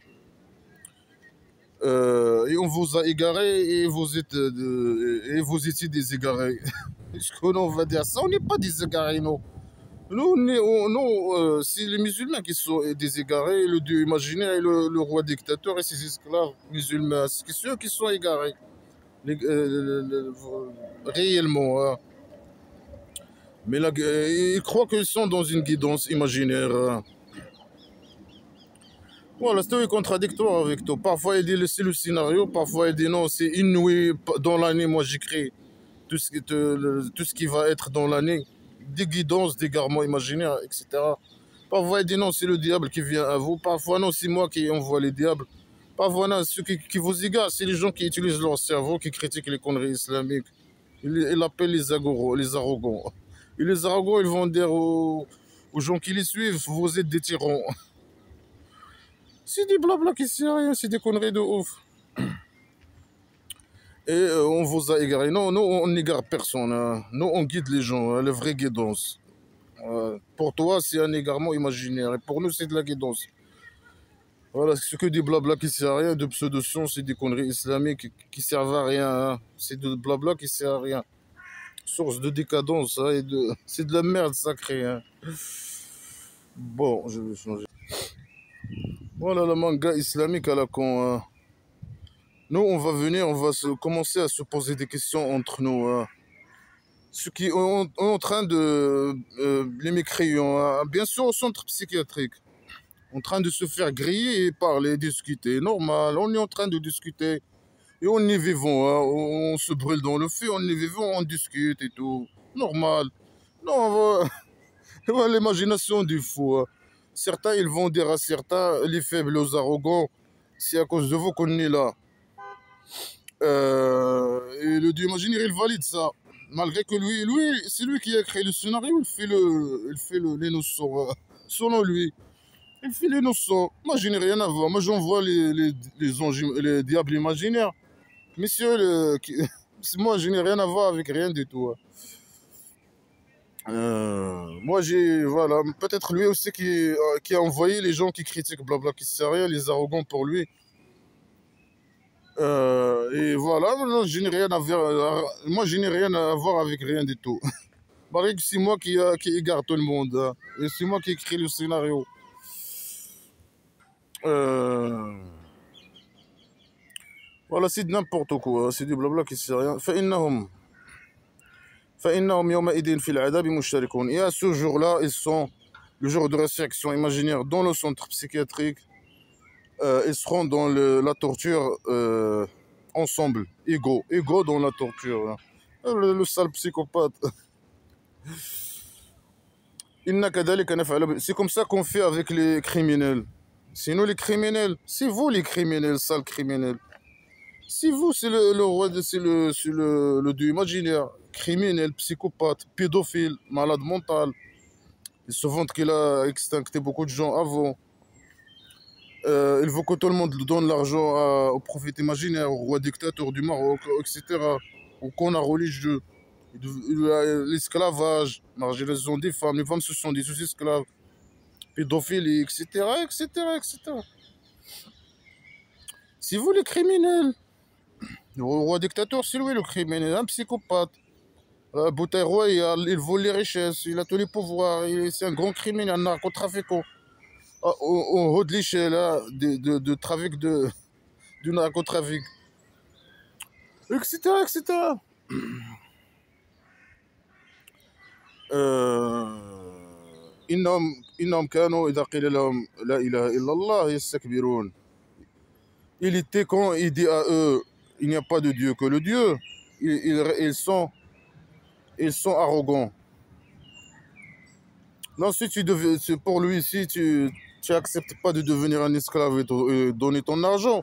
Et on vous a égaré et vous étiez des égarés. Est-ce qu'on va dire ça? On n'est pas des égarés, non. Nous, c'est les musulmans qui sont des égarés, le dieu imaginaire et le roi dictateur et ses esclaves musulmans. C'est ceux qui sont égarés. Réellement. Hein. Mais là, ils croient qu'ils sont dans une guidance imaginaire. Voilà, c'est contradictoire avec toi. Parfois, il dit c'est le scénario, parfois, il dit non, c'est une nuit dans l'année. Moi, j'écris tout ce qui va être dans l'année, des guidances, des égarements imaginaires, etc. Parfois, il dit non, c'est le diable qui vient à vous. Parfois, non, c'est moi qui envoie les diables. Parfois, non, ceux qui vous égarent, c'est les gens qui utilisent leur cerveau, qui critiquent les conneries islamiques. Il appelle les arrogants. Et les arrogants, ils vont dire aux gens qui les suivent, vous êtes des tyrans. C'est des blabla qui sert à rien, c'est des conneries de ouf. Et on vous a égaré. Non, nous, on n'égare personne. Hein. Nous, on guide les gens, hein, la vraie guidance. Pour toi, c'est un égarement imaginaire. Et pour nous, c'est de la guidance. Voilà, c'est que des blabla qui servent à rien, de pseudo-son, c'est des conneries islamiques qui servent à rien. Hein. C'est de blabla qui sert à rien. Source de décadence, hein, c'est de la merde sacrée. Hein. Bon, je vais changer. Voilà le manga islamique à la con. Hein. Nous, on va venir, commencer à se poser des questions entre nous. Hein. Ceux qui sont en train de... les mécréants, hein. Bien sûr au centre psychiatrique, en train de se faire griller et parler, discuter. Normal, on est en train de discuter. Et on est vivant, hein. On se brûle dans le feu, on est vivant, on discute et tout. Normal. Non, l'imagination du fou. Hein. Certains, ils vont dire à certains, les faibles, aux arrogants, c'est à cause de vous qu'on est là. Et le dieu imaginaire, il valide ça. Malgré que lui c'est lui qui a créé le scénario, il fait l'innocent. Selon lui, il fait l'innocent. Moi, je n'ai rien à voir. Moi, j'envoie les diables imaginaires. Messieurs, moi, je n'ai rien à voir avec rien du tout. Moi, voilà, peut-être lui aussi qui a envoyé les gens qui critiquent blabla, qui ne sert à rien, les arrogants pour lui. Et voilà, je n'ai rien à voir, moi je n'ai rien à voir avec rien du tout. C'est moi qui égare tout le monde. Hein. Et c'est moi qui écris le scénario. Voilà, c'est n'importe quoi. C'est du blabla qui ne sert à rien. Et à ce jour-là, ils sont le jour de résurrection imaginaire dans le centre psychiatrique. Ils seront dans la torture ensemble, égaux dans la torture. Hein. Le sale psychopathe. C'est comme ça qu'on fait avec les criminels. Sinon, les criminels, c'est vous les criminels, sales criminels. C'est vous, c'est le roi, le dieu imaginaire. Criminel, psychopathe, pédophile, malade mental. Il se vante qu'il a extincté beaucoup de gens avant. Il veut que tout le monde donne l'argent au prophète imaginaire, au roi dictateur du Maroc, etc. Au connard religieux. L'esclavage, marginalisation des femmes, les femmes se sont des sous-esclaves, pédophilie, etc., etc., etc. C'est vous les criminels. Le roi dictateur, c'est lui le criminel, un psychopathe. Bouteille royale, il vole les richesses, il a tous les pouvoirs, c'est un grand criminel, un narcotrafiquant. Au haut de l'échelle de trafic du narcotrafic, etc., etc. إنهم كانوا إذا قيل لهم لا إله إلا الله يستكبرون. Il était quand il dit à eux il n'y a pas de Dieu que le Dieu, ils sont arrogants. Non, si tu devais, pour lui, si tu acceptes pas de devenir un esclave et donner ton argent,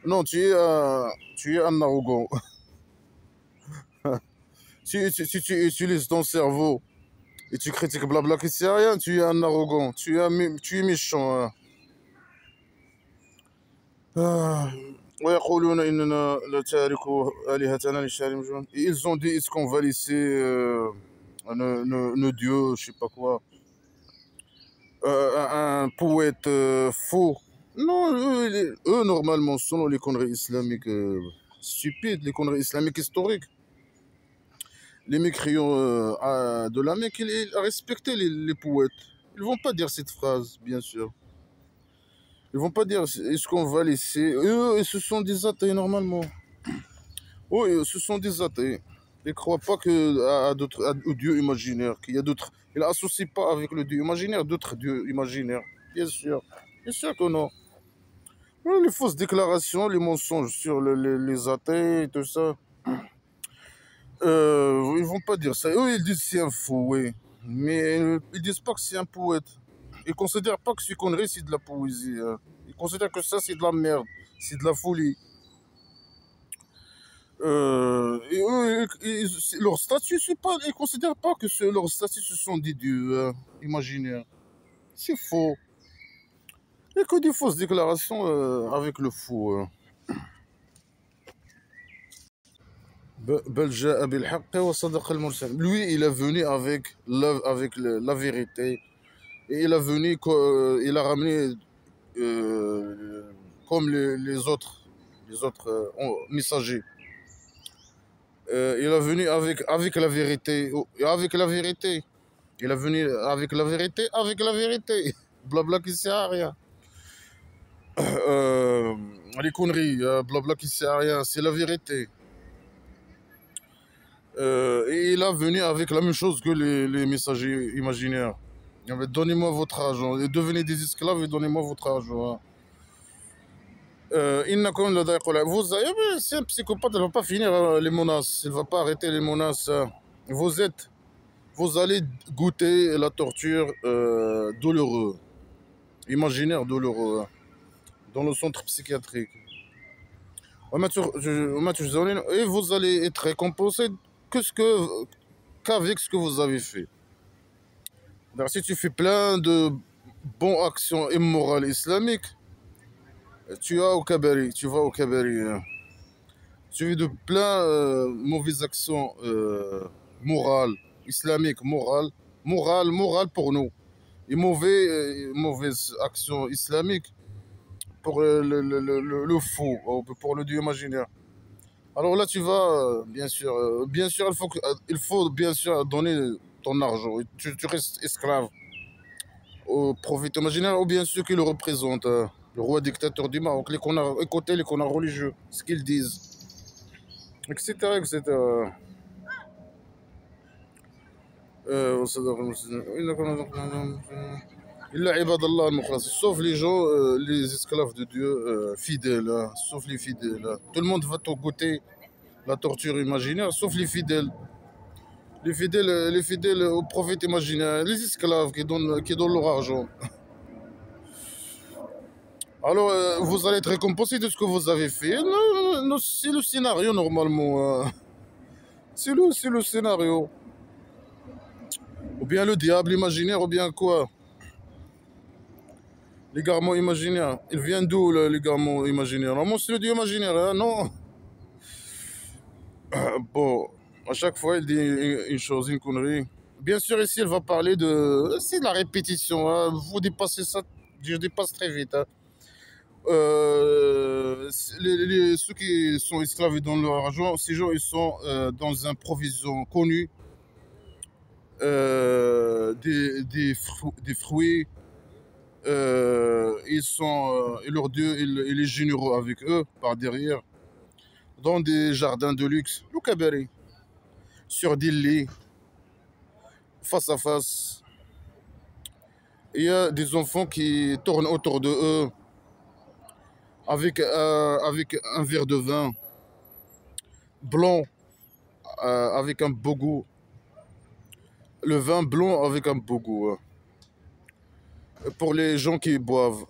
non, tu es un arrogant. Si tu utilises ton cerveau et tu critiques blabla qui sert à rien, tu es un arrogant, tu es méchant. Hein. ويقولون إننا لتاركو آلهتنا للشاعر مجنون. Ils ont dit est-ce qu'on va laisser nos dieux, je sais pas quoi, un poète faux. Non, eux, normalement, selon les conneries islamiques stupides, les conneries islamiques historiques, les mécréants de la Mecque, ils respectaient les poètes. Ils vont pas dire cette phrase, bien sûr. Ils vont pas dire est-ce qu'on va laisser. Eux, ce sont des athées normalement. Oui, ce sont des athées. Ils ne croient pas aux dieux imaginaires. Qu'il y a d'autres. Ils n'associent pas avec le dieu imaginaire d'autres dieux imaginaires. Bien sûr. Bien sûr que non. Les fausses déclarations, les mensonges sur les athées et tout ça. Ils vont pas dire ça. Eux, ils disent c'est un fou, oui. Mais ils disent pas que c'est un poète. Ils considèrent pas que ces conneries, c'est de la poésie. Hein. Ils considèrent que ça, c'est de la merde. C'est de la folie. Et eux, leur statut, c'est pas, ils considèrent pas que leur statut, ce sont des dieux imaginaires. C'est faux. Il n'y a que des fausses déclarations avec le faux. Lui, il est venu avec la vérité. Et il est venu, il a ramené comme les autres messagers. Il est venu avec la vérité. Avec la vérité. Il est venu avec la vérité. Blabla qui sert à rien. Les conneries, blabla qui sert à rien, c'est la vérité. Et il est venu avec la même chose que les messagers imaginaires. Donnez-moi votre argent. Et devenez des esclaves et donnez-moi votre argent. C'est un psychopathe, il ne va pas finir les menaces. Il ne va pas arrêter les menaces. Vous allez goûter la torture douloureuse, imaginaire douloureuse, dans le centre psychiatrique. Et vous allez être récompensé qu'avec ce que vous avez fait. Alors, si tu fais plein de bonnes actions immorales islamiques, tu vas au kabari. Tu fais de plein de mauvaises actions morales, islamiques, morales pour nous. Et mauvaises actions islamiques pour le faux, pour le dieu imaginaire. Alors là, tu vas, bien sûr, il faut bien sûr donner ton argent. Tu restes esclave au prophète imaginaire ou bien ceux qui le représentent, le roi dictateur du Maroc, les connards religieux, ce qu'ils disent, etc., etc. Sauf les gens, les esclaves de Dieu fidèles, hein, sauf les fidèles. Hein. Tout le monde va te goûter la torture imaginaire, sauf les fidèles. les fidèles au prophète imaginaire, les esclaves qui donnent leur argent. Alors, vous allez être récompensé de ce que vous avez fait. Non, non, c'est le scénario normalement. C'est le scénario. Ou bien le diable imaginaire, ou bien quoi? L'égarement imaginaire. Il vient d'où l'égarement imaginaire? Normalement, c'est le dieu imaginaire, hein, non? Bon, à chaque fois, il dit une chose, une connerie. Bien sûr, ici, elle va parler de... C'est de la répétition, hein. Vous dépassez ça, je dépasse très vite, hein. Ceux qui sont esclaves dans leur argent, ces gens, ils sont dans un provision connu des fruits. Et leur Dieu, il est généreux avec eux par derrière, dans des jardins de luxe, le cabaret, sur des lits, face à face. Il y a des enfants qui tournent autour de eux avec un verre de vin blanc avec un beau goût. Le vin blanc avec un beau goût. Pour les gens qui boivent,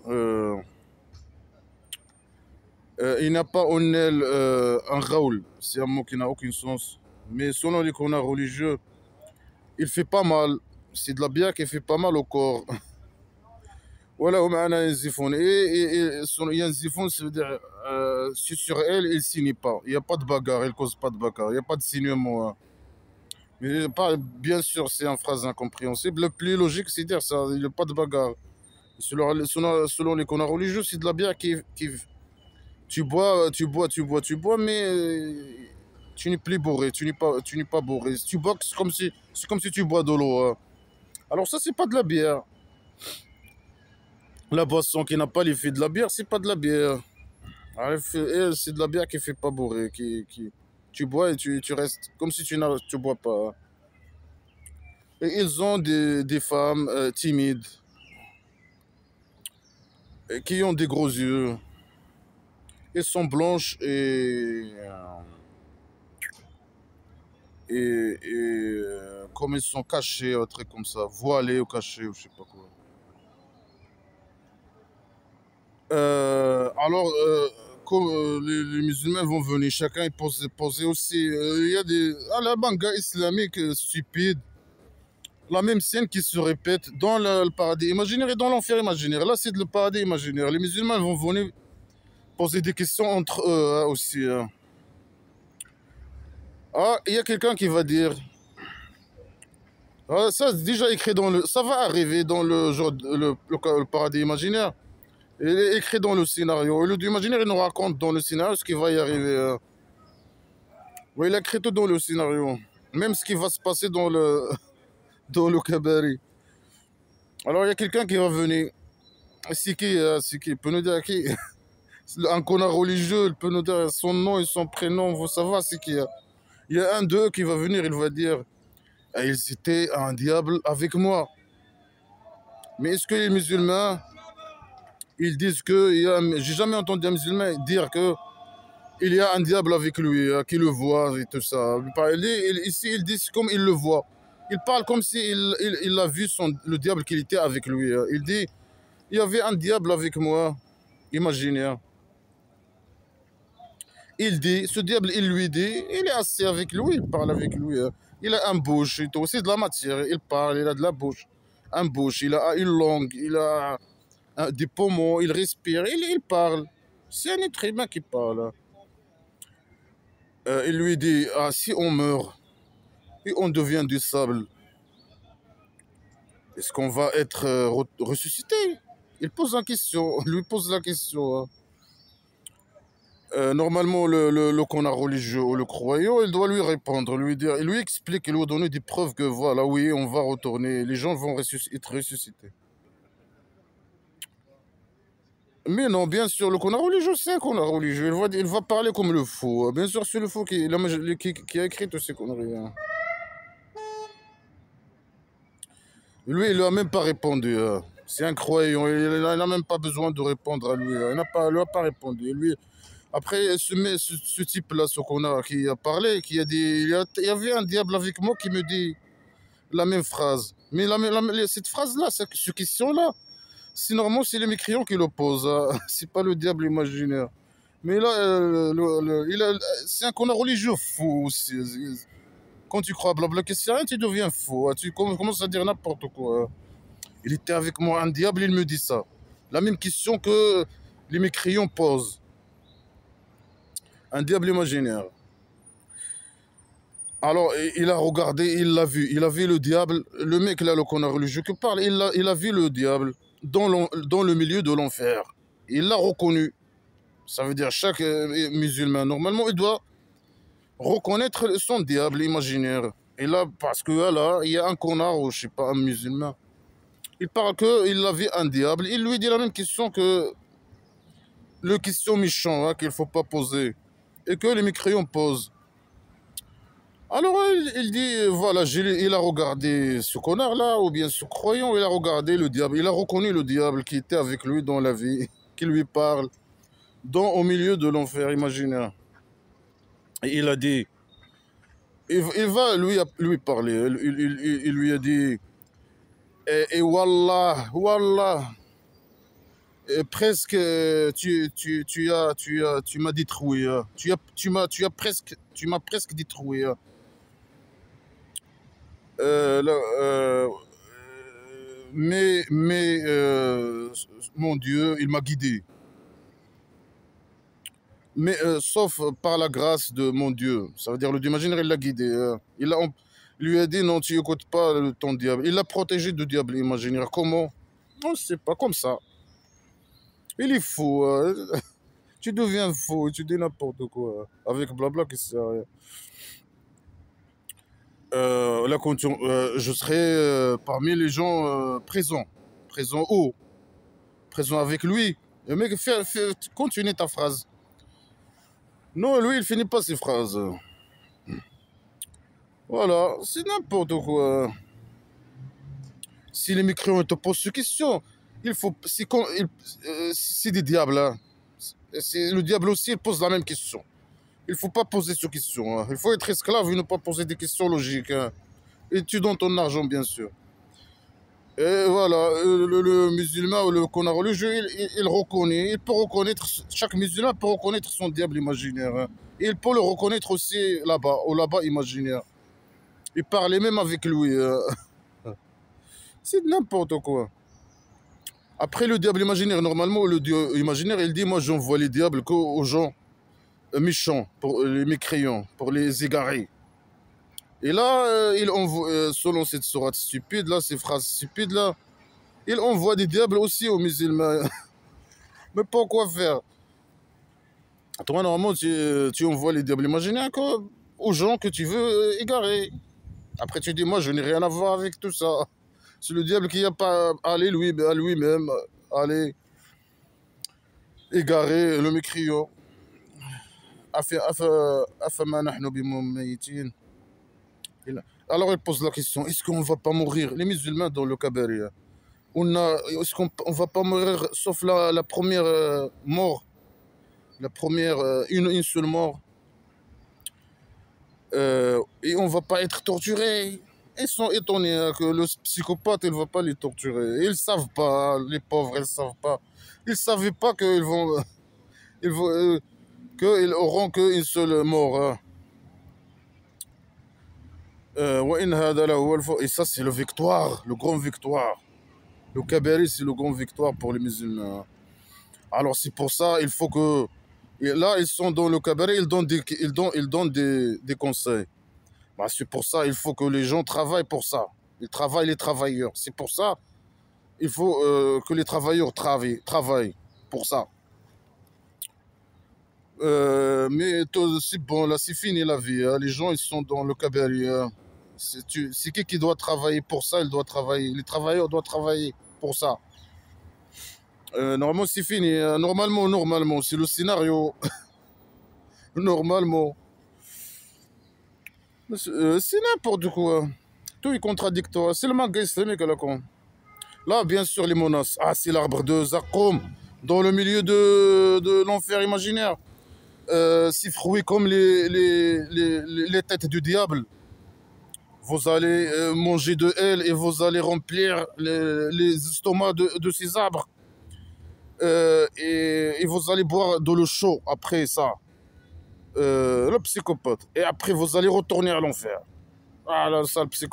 il n'y a pas en elle un raoul. C'est un mot qui n'a aucun sens. Mais selon les canons religieux, il fait pas mal. C'est de la bière qui fait pas mal au corps. Voilà, ومعنا ينزفون. ينزفون, ça veut dire sur elle, il signe pas. Il n'y a pas de bagarre, il cause pas de bagarre. Il n'y a pas de signement. Hein. Mais pas, bien sûr, c'est une phrase incompréhensible. Le plus logique, c'est dire ça. Il n'y a pas de bagarre. Selon les canons religieux, c'est de la bière qui tu bois, mais tu n'es plus bourré, tu n'es pas bourré. Tu bois, c'est comme si tu bois de l'eau. Hein. Alors ça, c'est pas de la bière. La boisson qui n'a pas l'effet de la bière, c'est pas de la bière. C'est de la bière qui fait pas bourré, tu bois et tu restes comme si tu bois pas. Et ils ont des femmes timides, qui ont des gros yeux. Elles sont blanches comme ils sont cachés, un truc comme ça, voilés ou cachés, ou je sais pas quoi. Alors, comme les musulmans vont venir, chacun est posé aussi. Il y a la banga islamique stupide, la même scène qui se répète dans le paradis imaginaire et dans l'enfer imaginaire. Là, c'est le paradis imaginaire. Les musulmans vont venir poser des questions entre eux hein, aussi. Hein. Ah, il y a quelqu'un qui va dire. Ah, ça, c'est déjà écrit dans le. Ça va arriver dans le paradis imaginaire. Il est écrit dans le scénario. Et le dieu imaginaire, il nous raconte dans le scénario ce qui va y arriver. Hein. Oui, il a écrit tout dans le scénario. Même ce qui va se passer dans dans le cabaret. Alors, il y a quelqu'un qui va venir. C'est qui? C'est qui? Il peut nous dire qui? Un connard religieux, il peut nous dire son nom et son prénom. Vous savez, c'est qui? Il y a un d'eux qui va venir, il va dire ils étaient un diable avec moi. Mais est-ce que les musulmans, ils disent que. J'ai jamais entendu un musulman dire que il y a un diable avec lui, qui le voit et tout ça. Ici, ils disent comme il le voit. Il parle comme s'il il a vu le diable qu'il était avec lui. Il dit, il y avait un diable avec moi. Imaginez. Hein. Il dit, ce diable, il lui dit, il est assis avec lui, il parle avec lui. Hein. Il a un bouche et tout, c'est de la matière. Il parle, il a de la bouche. Un bouche, il a une langue, il a des poumons, il respire, il parle. C'est un être humain qui parle. Hein. Il lui dit, ah, si on meurt et on devient du sable, est-ce qu'on va être ressuscité? Il pose la question, lui pose la question. Hein. Normalement, le connard religieux ou le croyant, il doit lui répondre, lui dire, il lui explique, il lui donner des preuves que voilà, oui, on va retourner, les gens vont être ressuscités. Mais non, bien sûr, le connard religieux, c'est un connard religieux. Il va parler comme le fou. Bien sûr, c'est le fou qui a écrit toutes ces conneries. Hein. Lui, il n'a même pas répondu. C'est un croyant. Il n'a même pas besoin de répondre à lui. Il n'a pas répondu. Lui, Après, ce type-là, ce qu'on a, qui a parlé, qui a dit, il y avait un diable avec moi qui me dit la même phrase. Mais cette phrase-là, cette question-là, c'est normalement, c'est les mécréants qui le posent. Hein. C'est pas le diable imaginaire. Mais là, c'est un connard religieux fou aussi. Quand tu crois à blabla, qu'est-ce qu'il y a rien, tu deviens fou. Hein. Tu commences à dire n'importe quoi. Hein. Il était avec moi, un diable, il me dit ça. La même question que les mécréants posent. Un diable imaginaire. Alors, il a regardé, il l'a vu. Il a vu le diable. Le mec là, le connard religieux qui parle, il a vu le diable dans le milieu de l'enfer. Il l'a reconnu. Ça veut dire chaque musulman, normalement, il doit reconnaître son diable imaginaire. Et là, parce que là, il y a un connard ou je sais pas, un musulman. Il parle qu'il a vu un diable. Il lui dit la même question que le question méchant hein, qu'il ne faut pas poser. Et que les mécréants posent. Alors il dit, voilà, il a regardé ce connard-là, ou bien ce croyant, il a regardé le diable. Il a reconnu le diable qui était avec lui dans la vie, qui lui parle, au milieu de l'enfer imaginaire. Et il a dit, il va lui parler. Il lui a dit, et wallah, wallah, et presque tu m'as détruit. Hein. Tu m'as presque détruit. Hein. Là, mais mon Dieu, il m'a guidé. Mais sauf par la grâce de mon Dieu. Ça veut dire le Dieu imaginaire, il l'a guidé. Hein. Il lui a dit non, tu n'écoutes pas ton diable. Il l'a protégé du diable imaginaire. Comment? On ne sait pas, comme ça. Il est fou. Hein. Tu deviens fou, tu dis n'importe quoi. Avec blabla qui sert à rien. Là, je serai parmi les gens présents où? Présents avec lui. Le mec, continue ta phrase. Non, lui, il finit pas ses phrases. Voilà, c'est n'importe quoi. Si les mécréants te posent cette question, il faut. C'est des diables. Hein. Le diable aussi, il pose la même question. Il ne faut pas poser cette question. Hein. Il faut être esclave et ne pas poser des questions logiques. Hein. Et tu donnes ton argent, bien sûr. Et voilà, le musulman ou le connard religieux, il reconnaît, il peut reconnaître, chaque musulman peut reconnaître son diable imaginaire. Hein. Et il peut le reconnaître aussi là-bas, ou là-bas imaginaire. Il parlait même avec lui. C'est n'importe quoi. Après le diable imaginaire, normalement, le dieu imaginaire, il dit, moi j'envoie les diables qu'aux gens méchants, pour les mécréants, pour les égarer. Et là, il envoie, selon cette sourate stupide, là, ces phrases stupides, là, il envoie des diables aussi aux musulmans. Mais pourquoi faire? Toi, normalement, tu envoies les diables imaginaires aux gens que tu veux égarer. Après, tu dis, moi, je n'ai rien à voir avec tout ça. C'est le diable qui n'a pas allé à lui-même, aller égarer le mécréant. Alors il pose la question, est-ce qu'on ne va pas mourir? Les musulmans dans le Kabari, est-ce qu'on ne va pas mourir sauf la première mort, la première, une seule mort, et on ne va pas être torturé? Ils sont étonnés hein, que le psychopathe, il ne va pas les torturer. Ils ne savent pas, les pauvres, ils ne savent pas. Ils ne savaient pas qu'ils vont, qu'ils auront qu'une seule mort. Hein. Et ça, c'est le victoire, le grand victoire. Le Kabari, c'est le grand victoire pour les musulmans. Alors, c'est pour ça, il faut que. Et là, ils sont dans le Kabari, ils donnent des conseils. Bah, c'est pour ça, il faut que les gens travaillent pour ça. Ils travaillent, les travailleurs. C'est pour ça, il faut que les travailleurs travaillent pour ça. Mais c'est bon, là, c'est fini la vie. Hein. Les gens, ils sont dans le Kabari. Hein. C'est qui doit travailler pour ça? Il doit travailler. Les travailleurs doivent travailler pour ça. Normalement, c'est fini. Hein. Normalement, c'est le scénario. Normalement. C'est n'importe quoi. Tout est contradictoire. C'est le manga islamique à la con. Là, bien sûr, les menaces. Ah, c'est l'arbre de Zakoum, dans le milieu de l'enfer imaginaire. ces fruits comme les têtes du diable. Vous allez manger de elles et vous allez remplir les estomacs de ces arbres. Et vous allez boire de l'eau chaude après ça. Le psychopathe. Et après, vous allez retourner à l'enfer. Ah là, ça, le psychopathe.